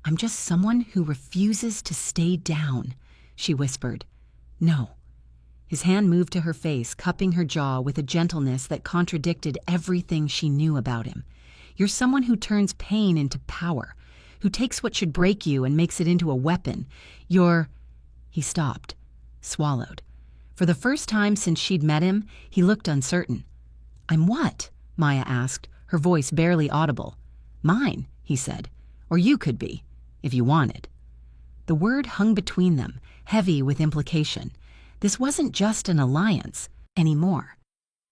I'm just someone who refuses to stay down, she whispered. No. His hand moved to her face, cupping her jaw with a gentleness that contradicted everything she knew about him. You're someone who turns pain into power, who takes what should break you and makes it into a weapon. He stopped, swallowed. For the first time since she'd met him, he looked uncertain. I'm what? Maya asked, her voice barely audible. Mine, he said. Or you could be, if you wanted. The word hung between them, heavy with implication. This wasn't just an alliance anymore.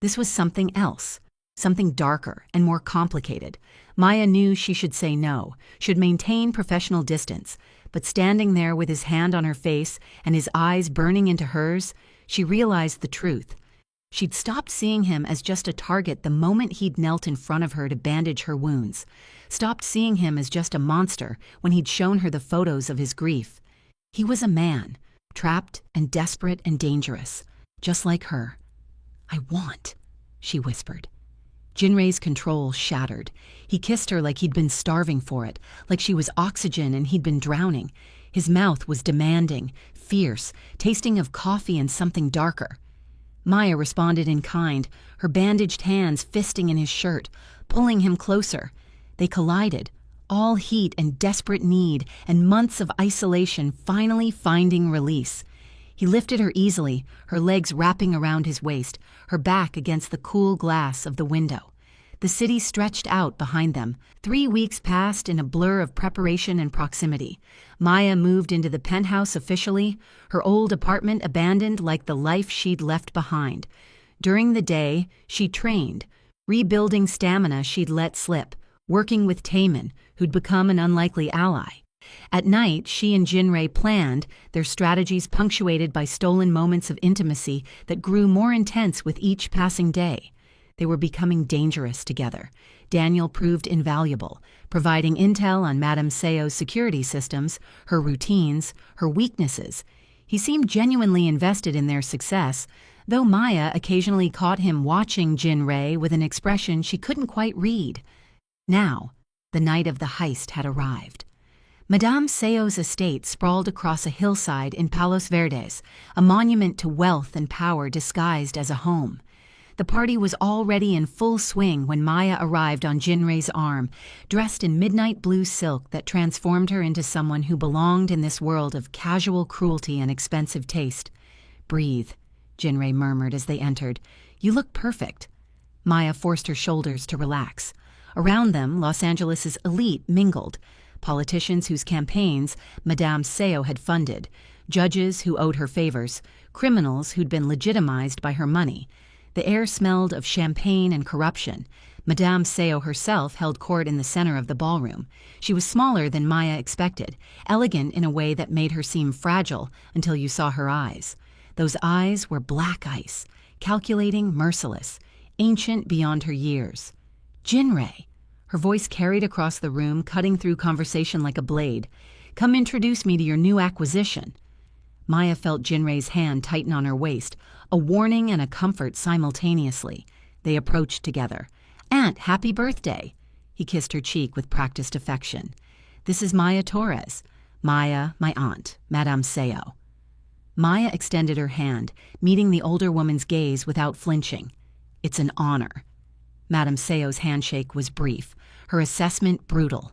This was something else, something darker and more complicated. Maya knew she should say no, should maintain professional distance, but standing there with his hand on her face and his eyes burning into hers, she realized the truth. She'd stopped seeing him as just a target the moment he'd knelt in front of her to bandage her wounds, stopped seeing him as just a monster when he'd shown her the photos of his grief. He was a man, trapped and desperate and dangerous, just like her. I want, she whispered. Jinrei's control shattered. He kissed her like he'd been starving for it, like she was oxygen and he'd been drowning. His mouth was demanding, fierce, tasting of coffee and something darker. Maya responded in kind, her bandaged hands fisting in his shirt, pulling him closer. They collided, all heat and desperate need and months of isolation finally finding release. He lifted her easily, her legs wrapping around his waist, her back against the cool glass of the window. The city stretched out behind them. 3 weeks passed in a blur of preparation and proximity. Maya moved into the penthouse officially, her old apartment abandoned like the life she'd left behind. During the day, she trained, rebuilding stamina she'd let slip, working with Taemin, who'd become an unlikely ally. At night, she and Jinrei planned, their strategies punctuated by stolen moments of intimacy that grew more intense with each passing day. They were becoming dangerous together. Daniel proved invaluable, providing intel on Madame Seo's security systems, her routines, her weaknesses. He seemed genuinely invested in their success, though Maya occasionally caught him watching Jinrei with an expression she couldn't quite read. Now, the night of the heist had arrived. Madame Seo's estate sprawled across a hillside in Palos Verdes, a monument to wealth and power disguised as a home. The party was already in full swing when Maya arrived on Jinrei's arm, dressed in midnight blue silk that transformed her into someone who belonged in this world of casual cruelty and expensive taste. Breathe, Jinrei murmured as they entered. You look perfect. Maya forced her shoulders to relax. Around them, Los Angeles' elite mingled. Politicians whose campaigns Madame Seo had funded, judges who owed her favors, criminals who'd been legitimized by her money. The air smelled of champagne and corruption. Madame Seo herself held court in the center of the ballroom. She was smaller than Maya expected, elegant in a way that made her seem fragile until you saw her eyes. Those eyes were black ice, calculating, merciless, ancient beyond her years. Jinrei. Her voice carried across the room, cutting through conversation like a blade. Come introduce me to your new acquisition. Maya felt Jinrei's hand tighten on her waist, a warning and a comfort simultaneously. They approached together. Aunt, happy birthday. He kissed her cheek with practiced affection. This is Maya Torres. Maya, my aunt, Madame Seo. Maya extended her hand, meeting the older woman's gaze without flinching. It's an honor. Madame Seo's handshake was brief, her assessment brutal.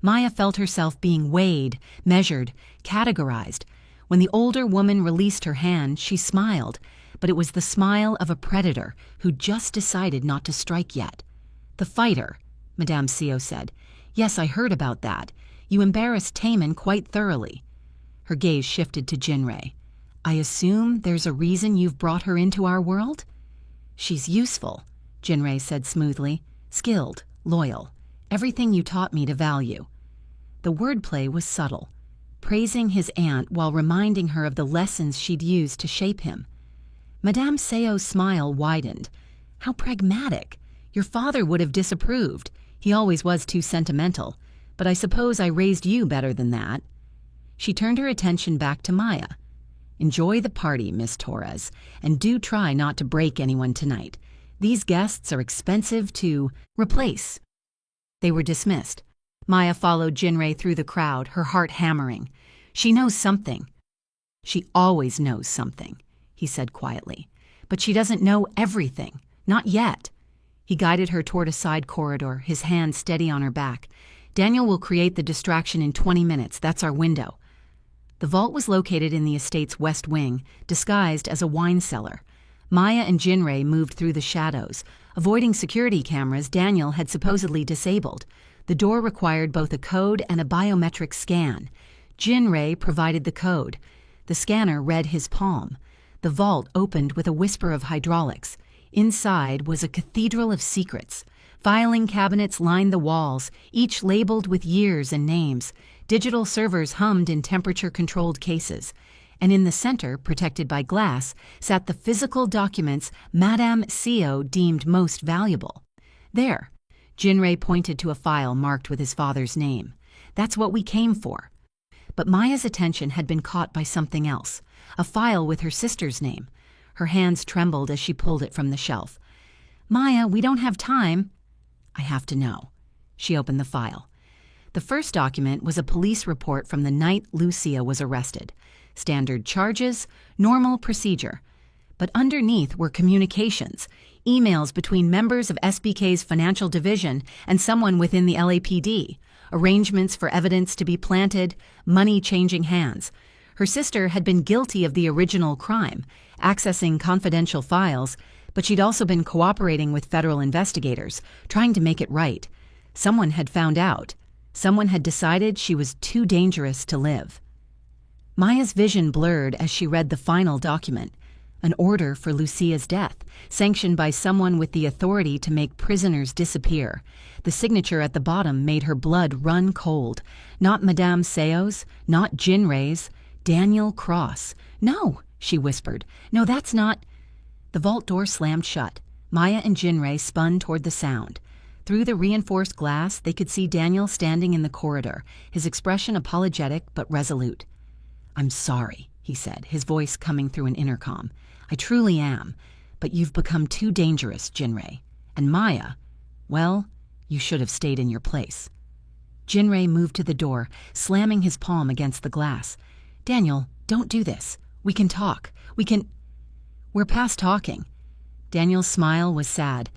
Maya felt herself being weighed, measured, categorized. When the older woman released her hand, she smiled, but it was the smile of a predator who just decided not to strike yet. The fighter, Madame Seo said. Yes, I heard about that. You embarrassed Taemin quite thoroughly. Her gaze shifted to Jinrei. I assume there's a reason you've brought her into our world? She's useful, Jinrei said smoothly. Skilled, loyal, everything you taught me to value. The wordplay was subtle, praising his aunt while reminding her of the lessons she'd used to shape him. Madame Seo's smile widened. How pragmatic. Your father would have disapproved. He always was too sentimental. But I suppose I raised you better than that. She turned her attention back to Maya. Enjoy the party, Miss Torres, and do try not to break anyone tonight. These guests are expensive to replace. They were dismissed. Maya followed Jinrei through the crowd, her heart hammering. She knows something. She always knows something, he said quietly. But she doesn't know everything. Not yet. He guided her toward a side corridor, his hand steady on her back. Daniel will create the distraction in 20 minutes. That's our window. The vault was located in the estate's west wing, disguised as a wine cellar. Maya and Jinrei moved through the shadows. Avoiding security cameras Daniel had supposedly disabled. The door required both a code and a biometric scan. Jinrei provided the code. The scanner read his palm. The vault opened with a whisper of hydraulics. Inside was a cathedral of secrets. Filing cabinets lined the walls, each labeled with years and names. Digital servers hummed in temperature-controlled cases. And in the center, protected by glass, sat the physical documents Madame Seo deemed most valuable. There, Jinrei pointed to a file marked with his father's name. That's what we came for. But Maya's attention had been caught by something else, a file with her sister's name. Her hands trembled as she pulled it from the shelf. Maya, we don't have time. I have to know. She opened the file. The first document was a police report from the night Lucia was arrested. Standard charges, normal procedure. But underneath were communications, emails between members of SBK's financial division and someone within the LAPD, arrangements for evidence to be planted, money changing hands. Her sister had been guilty of the original crime, accessing confidential files, but she'd also been cooperating with federal investigators, trying to make it right. Someone had found out. Someone had decided she was too dangerous to live. Maya's vision blurred as she read the final document, an order for Lucia's death, sanctioned by someone with the authority to make prisoners disappear. The signature at the bottom made her blood run cold. Not Madame Seo's, not Jinrei's, Daniel Cross. No, she whispered. No, that's not. The vault door slammed shut. Maya and Jinrei spun toward the sound. Through the reinforced glass, they could see Daniel standing in the corridor, his expression apologetic but resolute. I'm sorry, he said, his voice coming through an intercom. I truly am, but you've become too dangerous, Jinrei. And Maya, well, you should have stayed in your place. Jinrei moved to the door, slamming his palm against the glass. Daniel, don't do this. We can talk. We're past talking. Daniel's smile was sad.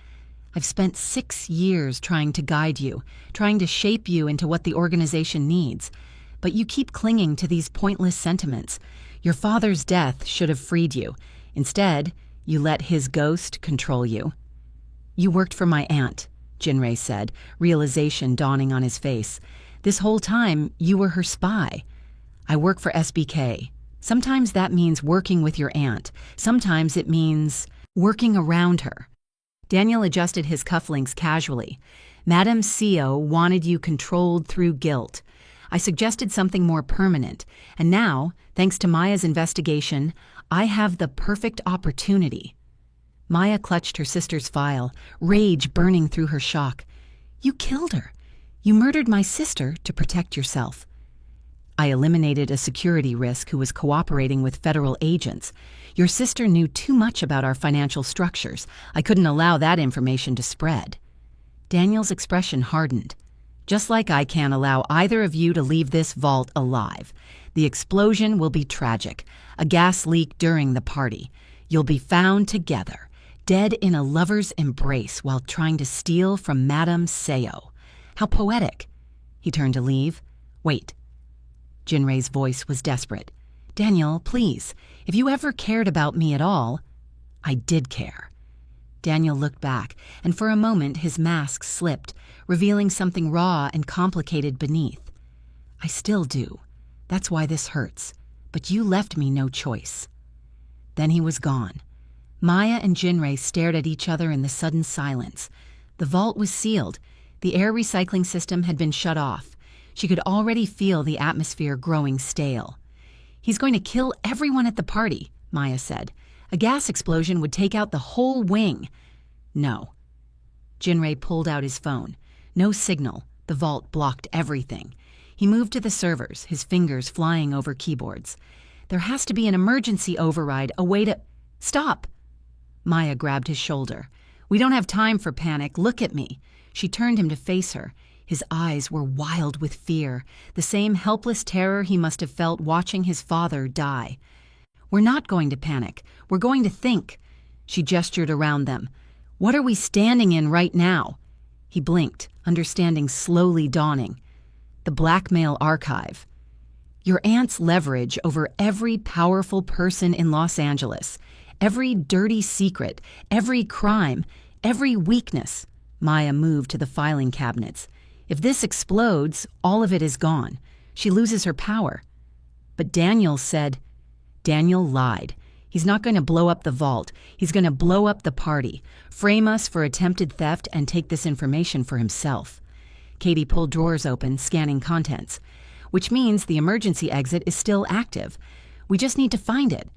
I've spent 6 years trying to guide you, trying to shape you into what the organization needs. But you keep clinging to these pointless sentiments. Your father's death should have freed you. Instead, you let his ghost control you. You worked for my aunt, Jinrei said, realization dawning on his face. This whole time, you were her spy. I work for SBK. Sometimes that means working with your aunt. Sometimes it means working around her. Daniel adjusted his cufflinks casually. Madame Seo wanted you controlled through guilt. I suggested something more permanent, and now, thanks to Maya's investigation, I have the perfect opportunity. Maya clutched her sister's file, rage burning through her shock. You killed her. You murdered my sister to protect yourself. I eliminated a security risk who was cooperating with federal agents. Your sister knew too much about our financial structures. I couldn't allow that information to spread. Daniel's expression hardened. Just like I can't allow either of you to leave this vault alive. The explosion will be tragic, a gas leak during the party. You'll be found together, dead in a lover's embrace while trying to steal from Madame Seo. How poetic. He turned to leave. Wait. Jinrei's voice was desperate. Daniel, please, if you ever cared about me at all, I did care. Daniel looked back, and for a moment his mask slipped, revealing something raw and complicated beneath. I still do. That's why this hurts. But you left me no choice. Then he was gone. Maya and Jinrei stared at each other in the sudden silence. The vault was sealed. The air recycling system had been shut off. She could already feel the atmosphere growing stale. "He's going to kill everyone at the party," Maya said. "A gas explosion would take out the whole wing." "No." Jinrei pulled out his phone. No signal. The vault blocked everything. He moved to the servers, his fingers flying over keyboards. "There has to be an emergency override, a way to—" "Stop!" Maya grabbed his shoulder. "We don't have time for panic. Look at me." She turned him to face her. His eyes were wild with fear, the same helpless terror he must have felt watching his father die. "We're not going to panic. We're going to think." She gestured around them. "What are we standing in right now?" He blinked, understanding slowly dawning. "The blackmail archive. Your aunt's leverage over every powerful person in Los Angeles. Every dirty secret, every crime, every weakness." Maya moved to the filing cabinets. "If this explodes, all of it is gone. She loses her power." "But Daniel said—" "Daniel lied. He's not going to blow up the vault. He's going to blow up the party, frame us for attempted theft, and take this information for himself." Katie pulled drawers open, scanning contents. "Which means the emergency exit is still active. We just need to find it."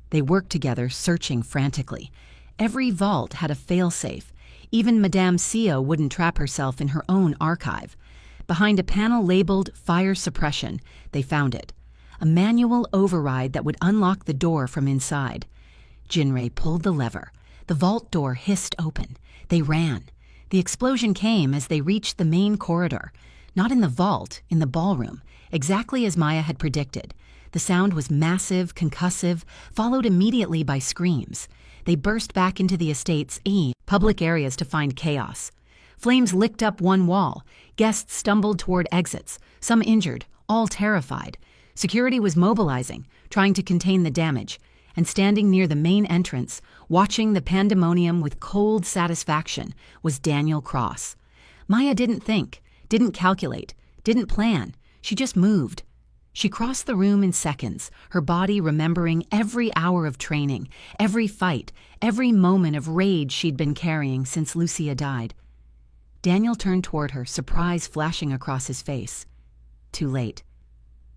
They worked together, searching frantically. Every vault had a failsafe. Even Madame Sio wouldn't trap herself in her own archive. Behind a panel labeled Fire Suppression, they found it. A manual override that would unlock the door from inside. Jinrei pulled the lever. The vault door hissed open. They ran. The explosion came as they reached the main corridor. Not in the vault, in the ballroom, exactly as Maya had predicted. The sound was massive, concussive, followed immediately by screams. They burst back into the estate's public areas to find chaos. Flames licked up one wall. Guests stumbled toward exits, some injured, all terrified. Security was mobilizing, trying to contain the damage, and standing near the main entrance, watching the pandemonium with cold satisfaction, was Daniel Cross. Maya didn't think, didn't calculate, didn't plan. She just moved. She crossed the room in seconds, her body remembering every hour of training, every fight, every moment of rage she'd been carrying since Lucia died. Daniel turned toward her, surprise flashing across his face. Too late.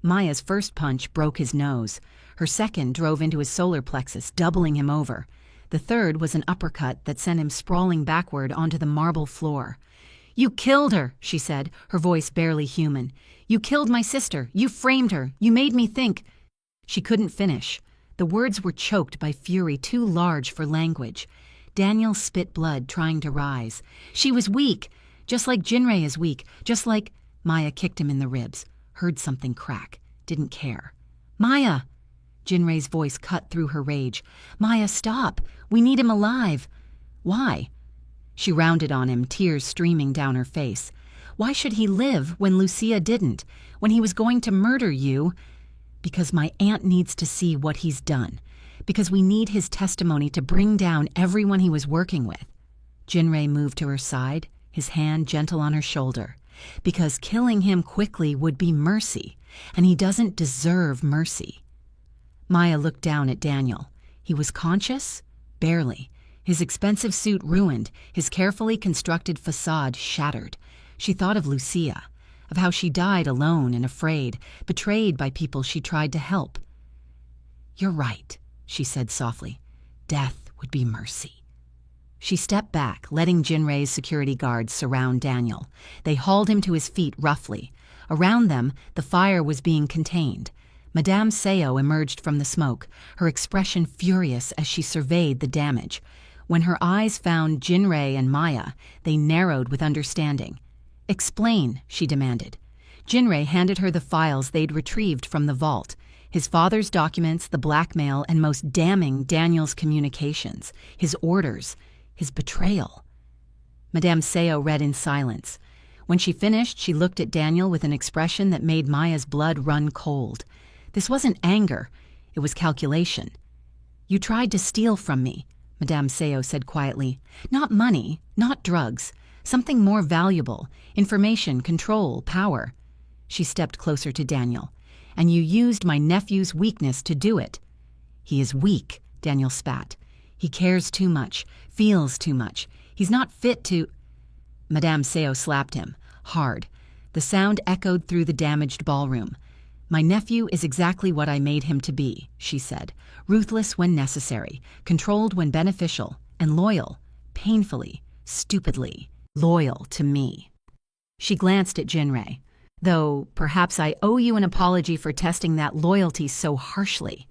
Maya's first punch broke his nose. Her second drove into his solar plexus, doubling him over. The third was an uppercut that sent him sprawling backward onto the marble floor. "You killed her," she said, her voice barely human. "You killed my sister. You framed her. You made me think—" She couldn't finish. The words were choked by fury too large for language. Daniel spit blood, trying to rise. "She was weak. Just like Jinrei is weak. Just like—" Maya kicked him in the ribs. Heard something crack. Didn't care. "Maya!" Jinrei's voice cut through her rage. "Maya, stop. We need him alive." "Why?" She rounded on him, tears streaming down her face. "Why should he live when Lucia didn't? When he was going to murder you?" "Because my aunt needs to see what he's done. Because we need his testimony to bring down everyone he was working with." Jinrei moved to her side, his hand gentle on her shoulder. "Because killing him quickly would be mercy, and he doesn't deserve mercy." Maya looked down at Daniel. He was conscious? Barely. His expensive suit ruined, his carefully constructed facade shattered. She thought of Lucia, of how she died alone and afraid, betrayed by people she tried to help. "You're right," she said softly. "Death would be mercy." She stepped back, letting Jinrei's security guards surround Daniel. They hauled him to his feet roughly. Around them, the fire was being contained. Madame Seo emerged from the smoke, her expression furious as she surveyed the damage. When her eyes found Jinrei and Maya, they narrowed with understanding. "Explain," she demanded. Jinrei handed her the files they'd retrieved from the vault. His father's documents, the blackmail, and most damning, Daniel's communications, his orders, his betrayal. Madame Seo read in silence. When she finished, she looked at Daniel with an expression that made Maya's blood run cold. This wasn't anger, it was calculation. "You tried to steal from me," Madame Seo said quietly. "Not money, not drugs. Something more valuable, information, control, power." She stepped closer to Daniel. "And you used my nephew's weakness to do it." "He is weak," Daniel spat. He cares too much, feels too much. He's not fit to... Madame Seo slapped him, hard. The sound echoed through the damaged ballroom. My nephew is exactly what I made him to be, she said. Ruthless when necessary, controlled when beneficial, and loyal, painfully, stupidly, loyal to me. She glanced at Jinrei. Though, perhaps I owe you an apology for testing that loyalty so harshly.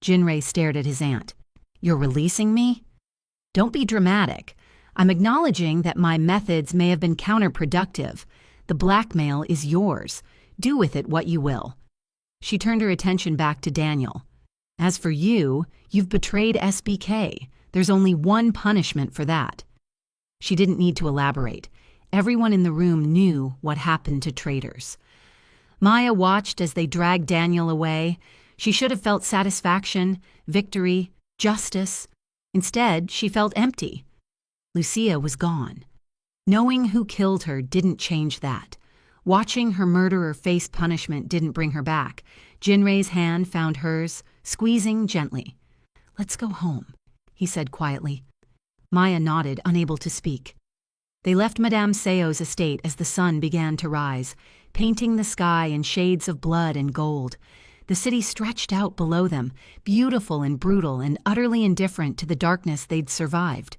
Jinrei stared at his aunt. You're releasing me? Don't be dramatic. I'm acknowledging that my methods may have been counterproductive. The blackmail is yours. Do with it what you will. She turned her attention back to Daniel. As for you, you've betrayed SBK. There's only one punishment for that. She didn't need to elaborate. Everyone in the room knew what happened to traitors. Maya watched as they dragged Daniel away. She should have felt satisfaction, victory, justice. Instead, she felt empty. Lucia was gone. Knowing who killed her didn't change that. Watching her murderer face punishment didn't bring her back. Jinrei's hand found hers, squeezing gently. Let's go home, he said quietly. Maya nodded, unable to speak. They left Madame Seo's estate as the sun began to rise, painting the sky in shades of blood and gold. The city stretched out below them, beautiful and brutal and utterly indifferent to the darkness they'd survived.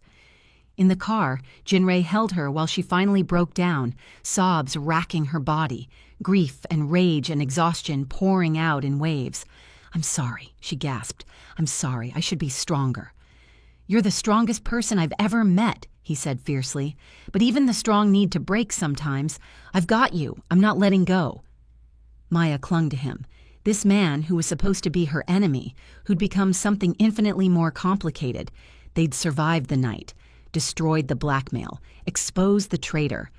In the car, Jinrei held her while she finally broke down, sobs racking her body, grief and rage and exhaustion pouring out in waves. I'm sorry, she gasped. I'm sorry, I should be stronger. You're the strongest person I've ever met, he said fiercely. But even the strong need to break sometimes. I've got you. I'm not letting go. Maya clung to him. This man who was supposed to be her enemy, who'd become something infinitely more complicated. They'd survived the night, destroyed the blackmail, exposed the traitor.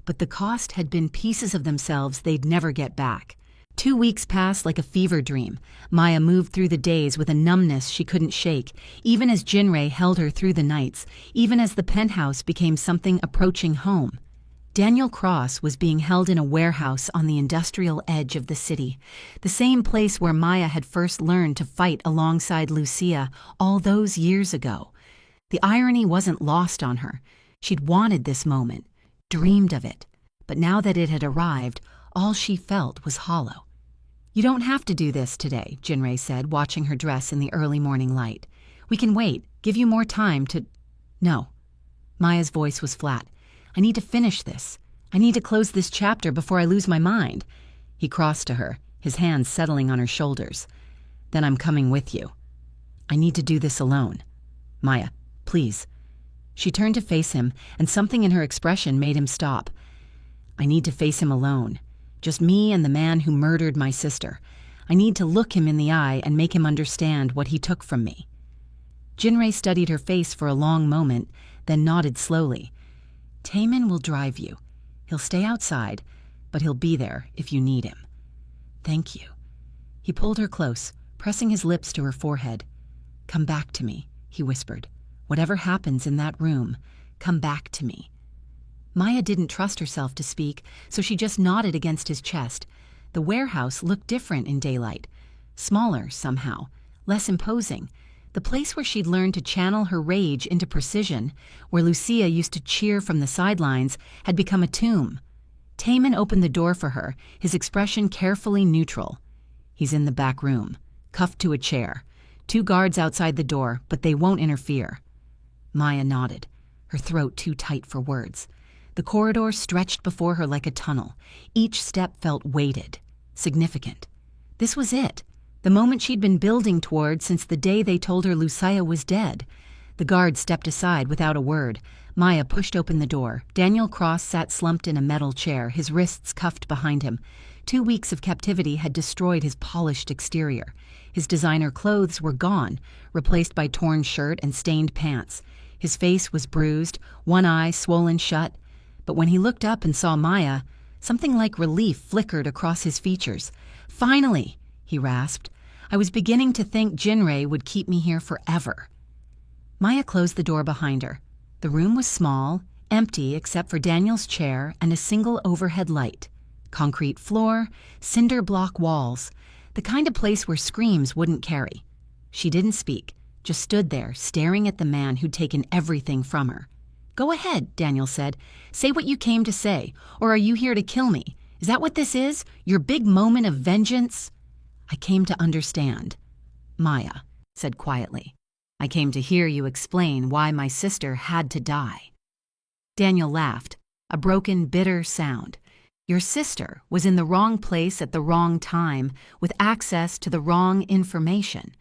But the cost had been pieces of themselves they'd never get back. 2 weeks passed like a fever dream. Maya moved through the days with a numbness she couldn't shake, even as Jinrei held her through the nights, even as the penthouse became something approaching home. Daniel Cross was being held in a warehouse on the industrial edge of the city, the same place where Maya had first learned to fight alongside Lucia all those years ago. The irony wasn't lost on her. She'd wanted this moment, dreamed of it, but now that it had arrived, all she felt was hollow. You don't have to do this today, Jinrei said, watching her dress in the early morning light. We can wait, give you more time to... No. Maya's voice was flat. I need to finish this. I need to close this chapter before I lose my mind. He crossed to her, his hands settling on her shoulders. Then I'm coming with you. I need to do this alone. Maya, please. She turned to face him, and something in her expression made him stop. I need to face him alone. Just me and the man who murdered my sister. I need to look him in the eye and make him understand what he took from me. Jinrei studied her face for a long moment, then nodded slowly. Taemin will drive you. He'll stay outside, but he'll be there if you need him. Thank you. He pulled her close, pressing his lips to her forehead. Come back to me, he whispered. Whatever happens in that room, come back to me. Maya didn't trust herself to speak, so she just nodded against his chest. The warehouse looked different in daylight. Smaller, somehow. Less imposing. The place where she'd learned to channel her rage into precision, where Lucia used to cheer from the sidelines, had become a tomb. Taemin opened the door for her, his expression carefully neutral. He's in the back room, cuffed to a chair. 2 guards outside the door, but they won't interfere. Maya nodded, her throat too tight for words. The corridor stretched before her like a tunnel. Each step felt weighted, significant. This was it, the moment she'd been building toward since the day they told her Lucia was dead. The guard stepped aside without a word. Maya pushed open the door. Daniel Cross sat slumped in a metal chair, his wrists cuffed behind him. 2 weeks of captivity had destroyed his polished exterior. His designer clothes were gone, replaced by torn shirt and stained pants. His face was bruised, one eye swollen shut. But when he looked up and saw Maya, something like relief flickered across his features. Finally, he rasped. I was beginning to think Jinrei would keep me here forever. Maya closed the door behind her. The room was small, empty except for Daniel's chair and a single overhead light. Concrete floor, cinder block walls, the kind of place where screams wouldn't carry. She didn't speak, just stood there, staring at the man who'd taken everything from her. "Go ahead," Daniel said. "Say what you came to say, or are you here to kill me? Is that what this is? Your big moment of vengeance?" "I came to understand," Maya said quietly. "I came to hear you explain why my sister had to die." Daniel laughed, a broken, bitter sound. "Your sister was in the wrong place at the wrong time with access to the wrong information.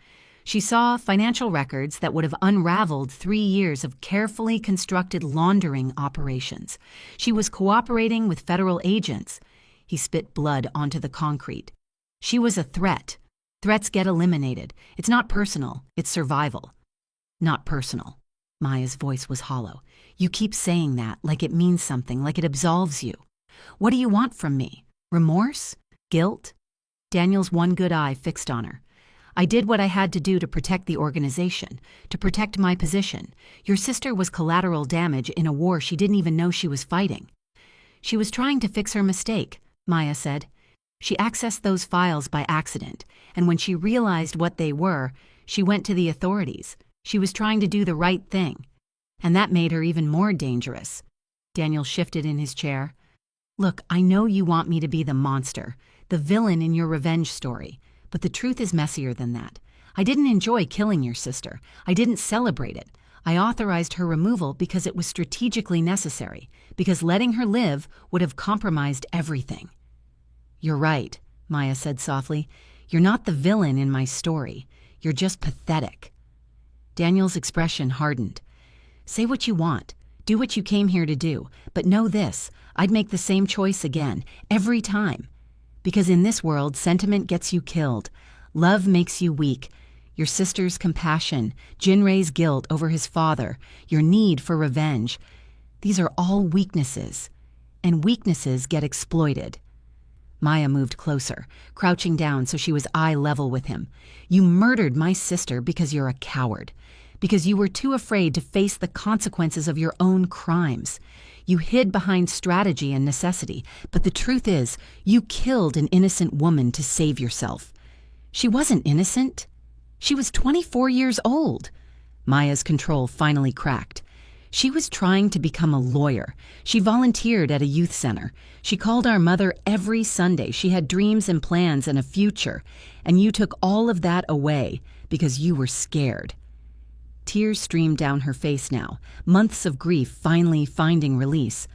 She saw financial records that would have unraveled 3 years of carefully constructed laundering operations. She was cooperating with federal agents." He spit blood onto the concrete. "She was a threat. Threats get eliminated. It's not personal, it's survival." "Not personal." Maya's voice was hollow. "You keep saying that like it means something, like it absolves you. What do you want from me? Remorse? Guilt?" Daniel's one good eye fixed on her. "I did what I had to do to protect the organization, to protect my position. Your sister was collateral damage in a war she didn't even know she was fighting." "She was trying to fix her mistake," Maya said. "She accessed those files by accident, and when she realized what they were, she went to the authorities. She was trying to do the right thing. And that made her even more dangerous." Daniel shifted in his chair. "Look, I know you want me to be the monster, the villain in your revenge story, but the truth is messier than that. I didn't enjoy killing your sister. I didn't celebrate it. I authorized her removal because it was strategically necessary, because letting her live would have compromised everything." "You're right," Maya said softly. "You're not the villain in my story. You're just pathetic." Daniel's expression hardened. "Say what you want. Do what you came here to do. But know this, I'd make the same choice again, every time. Because in this world, sentiment gets you killed. Love makes you weak. Your sister's compassion, Jinrei's guilt over his father, your need for revenge. These are all weaknesses. And weaknesses get exploited." Maya moved closer, crouching down so she was eye level with him. "You murdered my sister because you're a coward. Because you were too afraid to face the consequences of your own crimes. You hid behind strategy and necessity, but the truth is, you killed an innocent woman to save yourself. She wasn't innocent. She was 24 years old." Maya's control finally cracked. "She was trying to become a lawyer. She volunteered at a youth center. She called our mother every Sunday. She had dreams and plans and a future. And you took all of that away because you were scared." Tears streamed down her face now, months of grief finally finding release.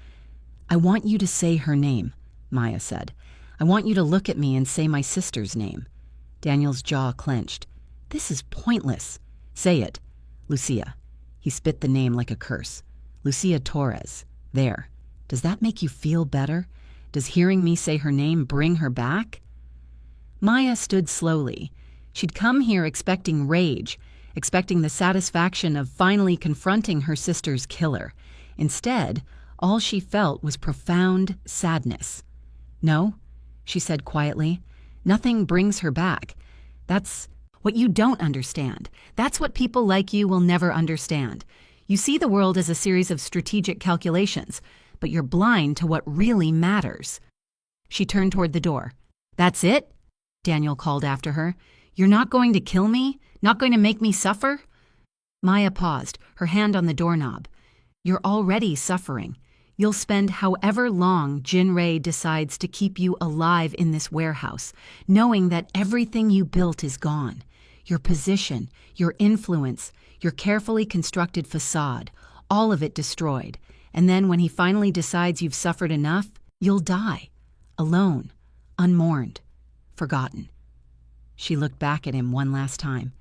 "I want you to say her name," Maya said. "I want you to look at me and say my sister's name." Daniel's jaw clenched. "This is pointless." "Say it. Lucia." He spit the name like a curse. "Lucia Torres. There. Does that make you feel better? Does hearing me say her name bring her back?" Maya stood slowly. She'd come here expecting rage, expecting the satisfaction of finally confronting her sister's killer. Instead, all she felt was profound sadness. "No," she said quietly, "nothing brings her back. That's what you don't understand. That's what people like you will never understand. You see the world as a series of strategic calculations, but you're blind to what really matters." She turned toward the door. "That's it?" Daniel called after her. "You're not going to kill me? Not going to make me suffer?" Maya paused, her hand on the doorknob. "You're already suffering. You'll spend however long Jinrei decides to keep you alive in this warehouse, knowing that everything you built is gone. Your position, your influence, your carefully constructed facade, all of it destroyed. And then when he finally decides you've suffered enough, you'll die. Alone, unmourned, forgotten." She looked back at him one last time.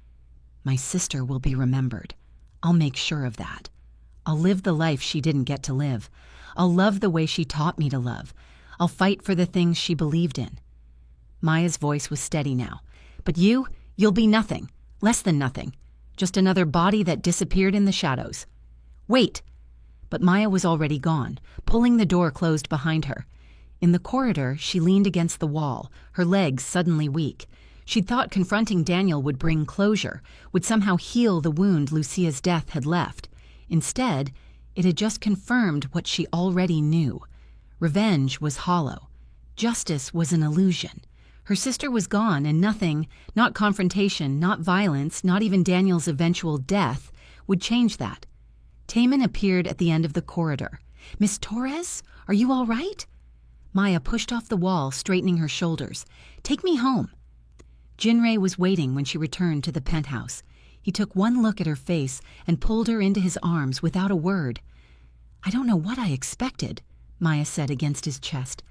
"My sister will be remembered. I'll make sure of that. I'll live the life she didn't get to live. I'll love the way she taught me to love. I'll fight for the things she believed in." Maya's voice was steady now. "But you'll be nothing, less than nothing. Just another body that disappeared in the shadows." "Wait!" But Maya was already gone, pulling the door closed behind her. In the corridor, she leaned against the wall, her legs suddenly weak. She'd thought confronting Daniel would bring closure, would somehow heal the wound Lucia's death had left. Instead, it had just confirmed what she already knew. Revenge was hollow. Justice was an illusion. Her sister was gone, and nothing, not confrontation, not violence, not even Daniel's eventual death, would change that. Taman appeared at the end of the corridor. "Miss Torres, are you all right?" Maya pushed off the wall, straightening her shoulders. "Take me home." Jinrei was waiting when she returned to the penthouse. He took one look at her face and pulled her into his arms without a word. "I don't know what I expected," Maya said against his chest.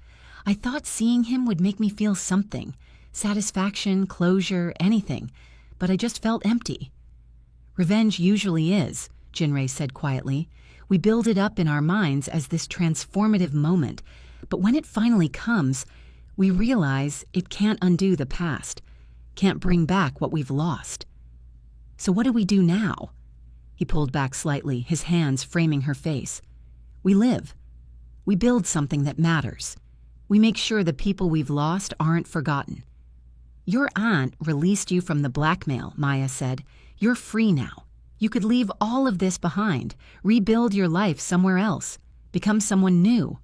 "I thought seeing him would make me feel something. Satisfaction, closure, anything. But I just felt empty." "Revenge usually is," Jinrei said quietly. "We build it up in our minds as this transformative moment. But when it finally comes, we realize it can't undo the past, can't bring back what we've lost. So what do we do now?" He pulled back slightly, his hands framing her face. "We live. We build something that matters. We make sure the people we've lost aren't forgotten." "Your aunt released you from the blackmail," Maya said. "You're free now. You could leave all of this behind, rebuild your life somewhere else, become someone new."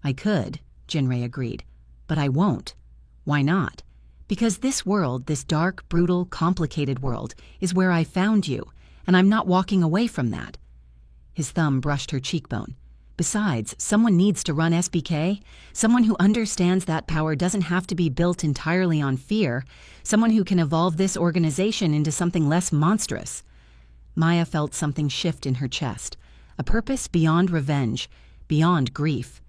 "I could," Jinrei agreed, "but I won't." "Why not?" "Because this world, this dark, brutal, complicated world, is where I found you, and I'm not walking away from that." His thumb brushed her cheekbone. "Besides, someone needs to run SBK, someone who understands that power doesn't have to be built entirely on fear, someone who can evolve this organization into something less monstrous." Maya felt something shift in her chest, a purpose beyond revenge, beyond grief.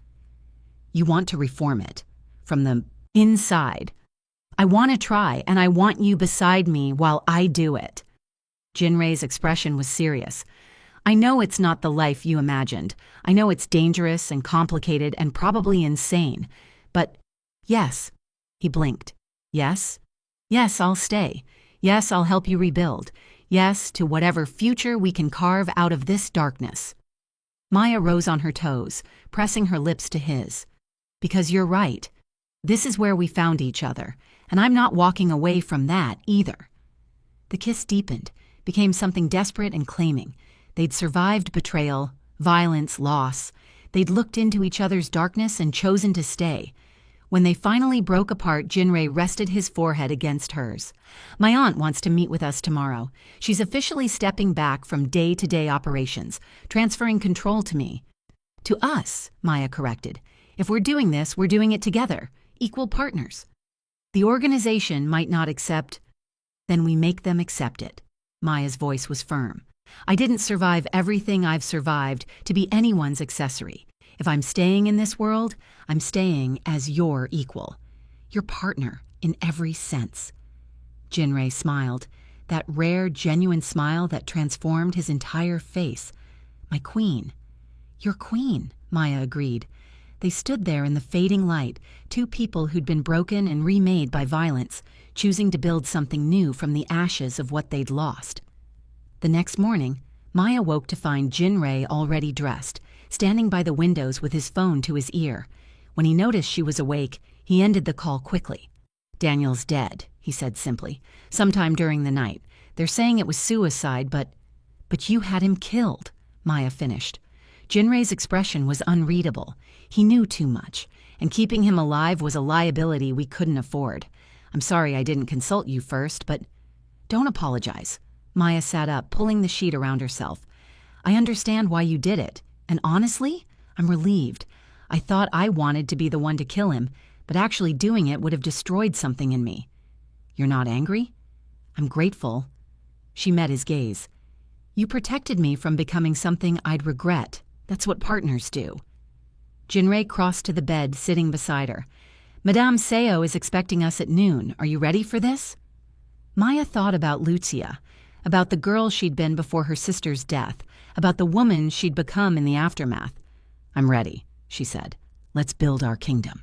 "You want to reform it, from the inside. I want to try, and I want you beside me while I do it." Jinrei's expression was serious. "I know it's not the life you imagined. I know it's dangerous and complicated and probably insane. But yes," he blinked. "Yes? Yes, I'll stay. Yes, I'll help you rebuild. Yes, to whatever future we can carve out of this darkness." Maya rose on her toes, pressing her lips to his. "Because you're right. This is where we found each other, and I'm not walking away from that either." The kiss deepened, became something desperate and claiming. They'd survived betrayal, violence, loss. They'd looked into each other's darkness and chosen to stay. When they finally broke apart, Jinrei rested his forehead against hers. "My aunt wants to meet with us tomorrow. She's officially stepping back from day-to-day operations, transferring control to me." "To us," Maya corrected. "If we're doing this, we're doing it together, equal partners." "The organization might not accept." "Then we make them accept it." Maya's voice was firm. "I didn't survive everything I've survived to be anyone's accessory. If I'm staying in this world, I'm staying as your equal. Your partner in every sense." Jinrei smiled, that rare, genuine smile that transformed his entire face. "My queen." "Your queen," Maya agreed. They stood there in the fading light, two people who'd been broken and remade by violence, choosing to build something new from the ashes of what they'd lost. The next morning, Maya woke to find Jinrei already dressed, standing by the windows with his phone to his ear. When he noticed she was awake, he ended the call quickly. "Daniel's dead," he said simply, "sometime during the night. They're saying it was suicide, but you had him killed," Maya finished. Jinrei's expression was unreadable. He knew too much, and keeping him alive was a liability we couldn't afford. "I'm sorry I didn't consult you first, but—" "Don't apologize." Maya sat up, pulling the sheet around herself. "I understand why you did it, and honestly, I'm relieved. I thought I wanted to be the one to kill him, but actually doing it would have destroyed something in me." "You're not angry?" "I'm grateful." She met his gaze. "You protected me from becoming something I'd regret. That's what partners do." Jinrei crossed to the bed, sitting beside her. "Madame Seo is expecting us at noon. Are you ready for this?" Maya thought about Lucia, about the girl she'd been before her sister's death, about the woman she'd become in the aftermath. "I'm ready," she said. "Let's build our kingdom."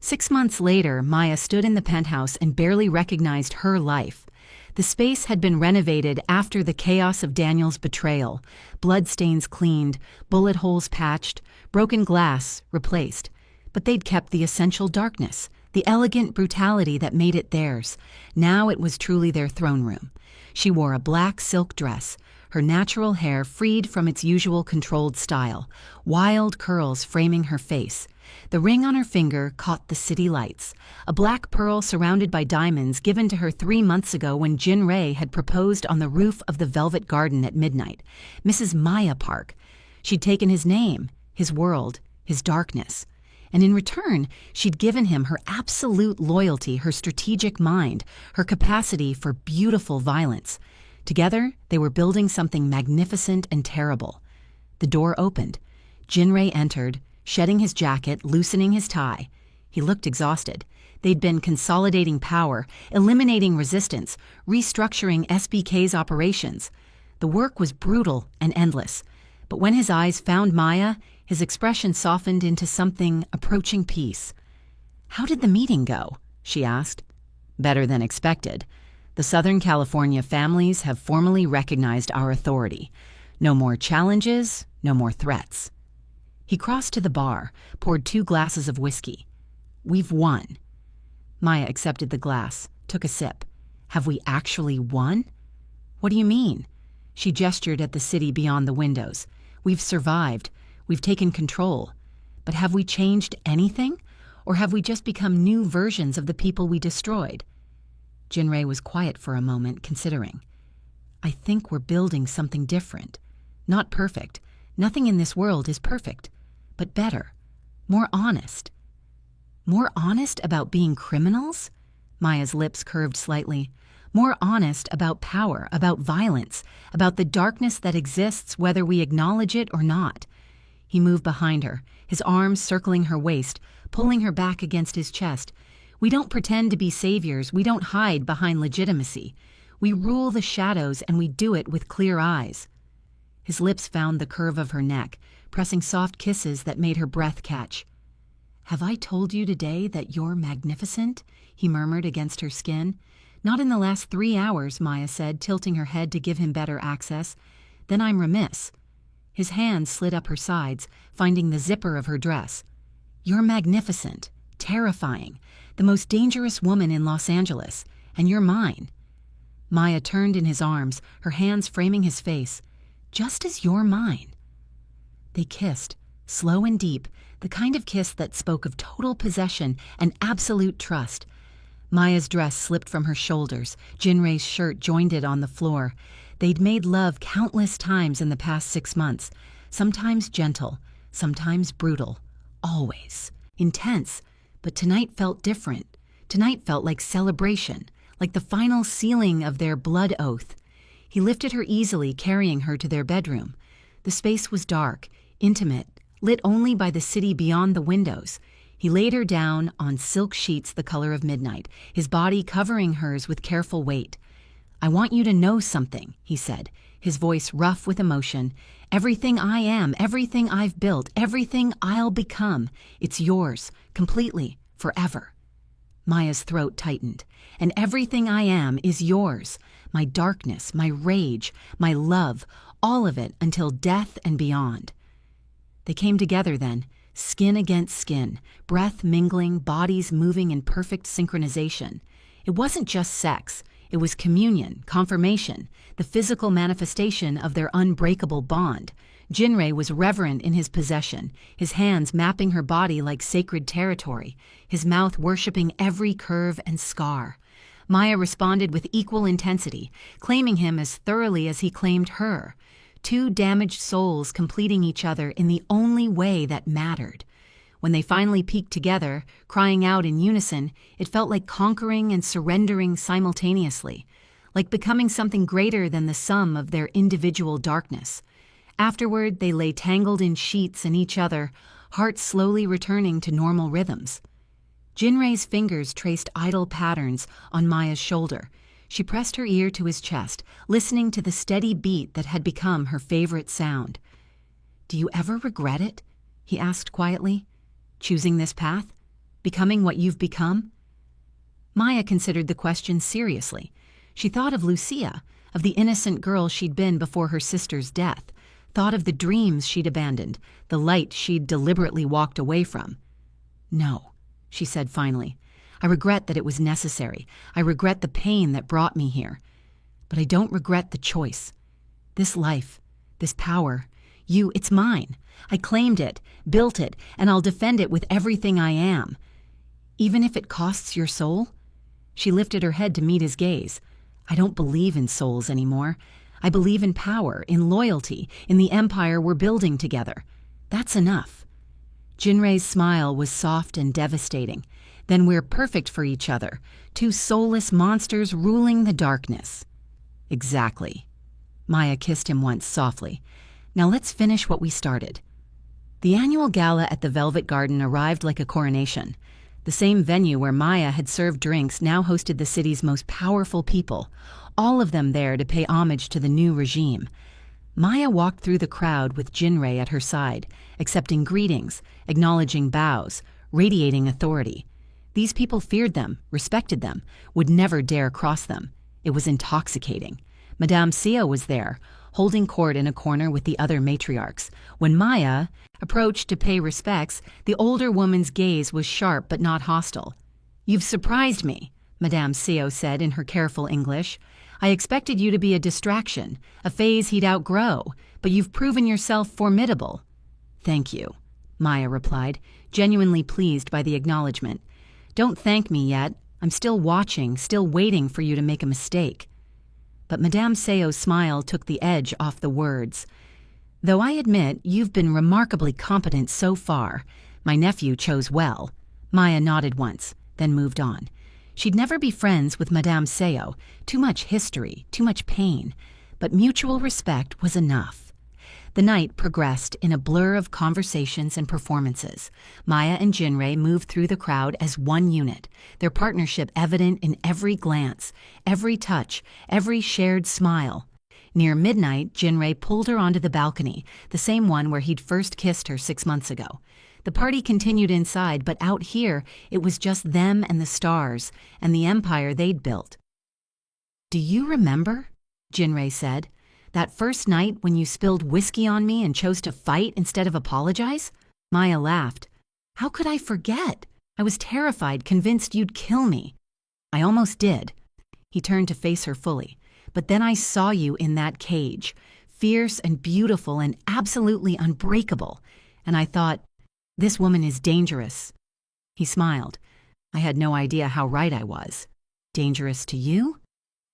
6 months later, Maya stood in the penthouse and barely recognized her life. The space had been renovated after the chaos of Daniel's betrayal, bloodstains cleaned, bullet holes patched, broken glass replaced. But they'd kept the essential darkness, the elegant brutality that made it theirs. Now it was truly their throne room. She wore a black silk dress, her natural hair freed from its usual controlled style, wild curls framing her face. The ring on her finger caught the city lights, a black pearl surrounded by diamonds given to her 3 months ago when Jin-Ray had proposed on the roof of the Velvet Garden at midnight. Mrs. Maya Park. She'd taken his name, his world, his darkness. And in return, she'd given him her absolute loyalty, her strategic mind, her capacity for beautiful violence. Together, they were building something magnificent and terrible. The door opened. Jin-Ray entered, shedding his jacket, loosening his tie. He looked exhausted. They'd been consolidating power, eliminating resistance, restructuring SBK's operations. The work was brutal and endless. But when his eyes found Maya, his expression softened into something approaching peace. "How did the meeting go?" she asked. "Better than expected. The Southern California families have formally recognized our authority. No more challenges, no more threats." He crossed to the bar, poured 2 glasses of whiskey. "We've won." Maya accepted the glass, took a sip. "Have we actually won?" "What do you mean?" She gestured at the city beyond the windows. "We've survived. We've taken control. But have we changed anything? Or have we just become new versions of the people we destroyed?" Jin-Ray was quiet for a moment, considering. "I think we're building something different. Not perfect. Nothing in this world is perfect. But better. More honest." "More honest about being criminals?" Maya's lips curved slightly. "More honest about power, about violence, about the darkness that exists whether we acknowledge it or not." He moved behind her, his arms circling her waist, pulling her back against his chest. "We don't pretend to be saviors. We don't hide behind legitimacy. We rule the shadows, and we do it with clear eyes." His lips found the curve of her neck, pressing soft kisses that made her breath catch. "Have I told you today that you're magnificent?" he murmured against her skin. "Not in the last 3 hours," Maya said, tilting her head to give him better access. "Then I'm remiss." His hand slid up her sides, finding the zipper of her dress. "You're magnificent, terrifying, the most dangerous woman in Los Angeles, and you're mine." Maya turned in his arms, her hands framing his face. "Just as you're mine." They kissed, slow and deep, the kind of kiss that spoke of total possession and absolute trust. Maya's dress slipped from her shoulders. Jin-Ray's shirt joined it on the floor. They'd made love countless times in the past 6 months, sometimes gentle, sometimes brutal, always intense. But tonight felt different. Tonight felt like celebration, like the final sealing of their blood oath. He lifted her easily, carrying her to their bedroom. The space was dark, intimate, lit only by the city beyond the windows. He laid her down on silk sheets the color of midnight, his body covering hers with careful weight. "I want you to know something," he said, his voice rough with emotion. "Everything I am, everything I've built, everything I'll become, it's yours, completely, forever." Maya's throat tightened. "And everything I am is yours. My darkness, my rage, my love, all of it until death and beyond." They came together then, skin against skin, breath mingling, bodies moving in perfect synchronization. It wasn't just sex. It was communion, confirmation, the physical manifestation of their unbreakable bond. Jin-Ray was reverent in his possession, his hands mapping her body like sacred territory, his mouth worshipping every curve and scar. Maya responded with equal intensity, claiming him as thoroughly as he claimed her. 2 damaged souls completing each other in the only way that mattered. When they finally peaked together, crying out in unison, it felt like conquering and surrendering simultaneously, like becoming something greater than the sum of their individual darkness. Afterward, they lay tangled in sheets in each other, hearts slowly returning to normal rhythms. Jin-Ray's fingers traced idle patterns on Maya's shoulder. She pressed her ear to his chest, listening to the steady beat that had become her favorite sound. "Do you ever regret it?" he asked quietly. "Choosing this path? Becoming what you've become?" Maya considered the question seriously. She thought of Lucia, of the innocent girl she'd been before her sister's death, thought of the dreams she'd abandoned, the light she'd deliberately walked away from. "No," she said finally. "I regret that it was necessary. I regret the pain that brought me here. But I don't regret the choice. This life, this power, It's mine. I claimed it, built it, and I'll defend it with everything I am. Even if it costs your soul? She lifted her head to meet his gaze. I don't believe in souls anymore. I believe in power, in loyalty, in the empire we're building together. That's enough. Jinrei's smile was soft and devastating. Then we're perfect for each other, two soulless monsters ruling the darkness. Exactly. Maya kissed him once softly. Now let's finish what we started. The annual gala at the Velvet Garden arrived like a coronation. The same venue where Maya had served drinks now hosted the city's most powerful people, all of them there to pay homage to the new regime. Maya walked through the crowd with Jinrei at her side, accepting greetings, acknowledging bows, radiating authority. These people feared them, respected them, would never dare cross them. It was intoxicating. Madame Seo was there, holding court in a corner with the other matriarchs. When Maya approached to pay respects, the older woman's gaze was sharp but not hostile. "You've surprised me," Madame Seo said in her careful English. "I expected you to be a distraction, a phase he'd outgrow, but you've proven yourself formidable." "Thank you," Maya replied, genuinely pleased by the acknowledgement. "Don't thank me yet. I'm still watching, still waiting for you to make a mistake." But Madame Seo's smile took the edge off the words. "Though I admit you've been remarkably competent so far. My nephew chose well." Maya nodded once, then moved on. She'd never be friends with Madame Seo. Too much history, too much pain. But mutual respect was enough. The night progressed in a blur of conversations and performances. Maya and Jinrei moved through the crowd as one unit, their partnership evident in every glance, every touch, every shared smile. Near midnight, Jinrei pulled her onto the balcony, the same one where he'd first kissed her 6 months ago. The party continued inside, but out here, it was just them and the stars, and the empire they'd built. "Do you remember?" Jinrei said. "That first night when you spilled whiskey on me and chose to fight instead of apologize?" Maya laughed. "How could I forget? I was terrified, convinced you'd kill me." "I almost did." He turned to face her fully. "But then I saw you in that cage, fierce and beautiful and absolutely unbreakable. And I thought, this woman is dangerous." He smiled. "I had no idea how right I was." "Dangerous to you?"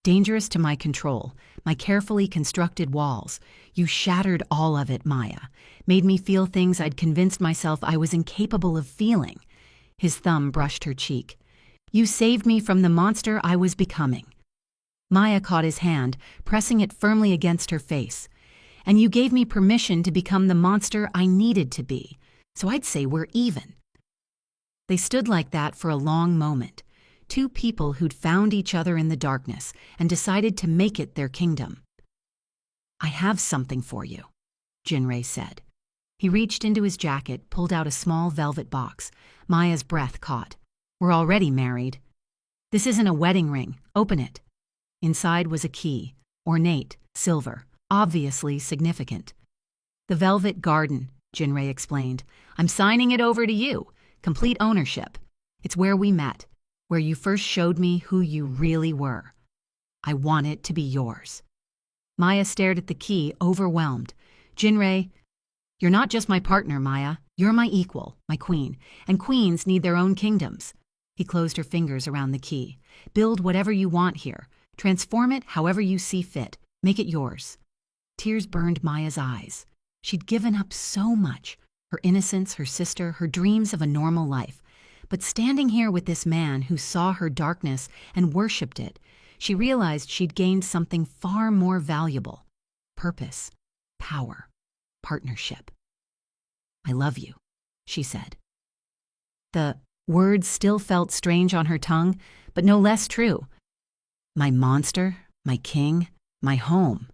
"Dangerous to my control, my carefully constructed walls. You shattered all of it, Maya. Made me feel things I'd convinced myself I was incapable of feeling." His thumb brushed her cheek. "You saved me from the monster I was becoming." Maya caught his hand, pressing it firmly against her face. "And you gave me permission to become the monster I needed to be. So I'd say we're even." They stood like that for a long moment. Two people who'd found each other in the darkness and decided to make it their kingdom. "I have something for you," Jinrei said. He reached into his jacket, pulled out a small velvet box. Maya's breath caught. "We're already married." "This isn't a wedding ring. Open it." Inside was a key, ornate, silver, obviously significant. "The Velvet Garden," Jinrei explained. "I'm signing it over to you. Complete ownership. It's where we met. Where you first showed me who you really were. I want it to be yours." Maya stared at the key, overwhelmed. "Jinrei, you're not just my partner, Maya. You're my equal, my queen, and queens need their own kingdoms." He closed her fingers around the key. "Build whatever you want here. Transform it however you see fit. Make it yours." Tears burned Maya's eyes. She'd given up so much. Her innocence, her sister, her dreams of a normal life. But standing here with this man who saw her darkness and worshipped it, she realized she'd gained something far more valuable. Purpose, power, partnership. "I love you," she said. The words still felt strange on her tongue, but no less true. "My monster, my king, my home."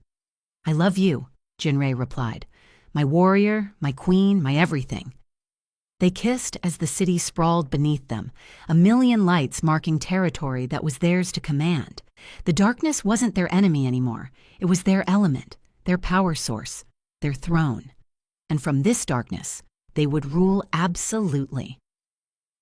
"I love you," Jinrei replied. "My warrior, my queen, my everything." They kissed as the city sprawled beneath them, a million lights marking territory that was theirs to command. The darkness wasn't their enemy anymore. It was their element, their power source, their throne. And from this darkness, they would rule absolutely.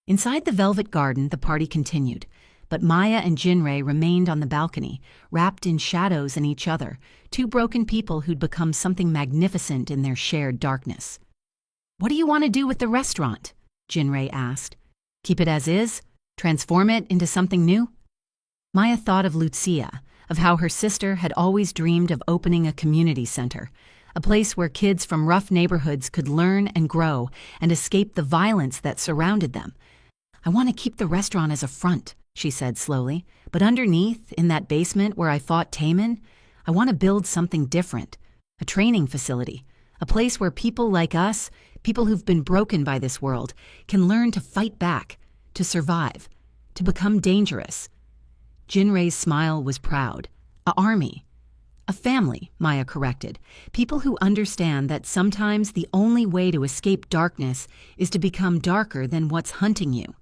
Inside the Velvet Garden, the party continued. but Maya and Jinrei remained on the balcony, wrapped in shadows and each other, two broken people who'd become something magnificent in their shared darkness. "What do you want to do with the restaurant?" Jinrei asked. "Keep it as is? Transform it into something new?" Maya thought of Lucia, of how her sister had always dreamed of opening a community center, a place where kids from rough neighborhoods could learn and grow and escape the violence that surrounded them. "I want to keep the restaurant as a front," she said slowly, "but underneath, in that basement where I fought Taman, I want to build something different, a training facility, a place where people like us, people who've been broken by this world, can learn to fight back, to survive, to become dangerous." Jinrei's smile was proud. "A army. A family," Maya corrected. "People who understand that sometimes the only way to escape darkness is to become darker than what's hunting you."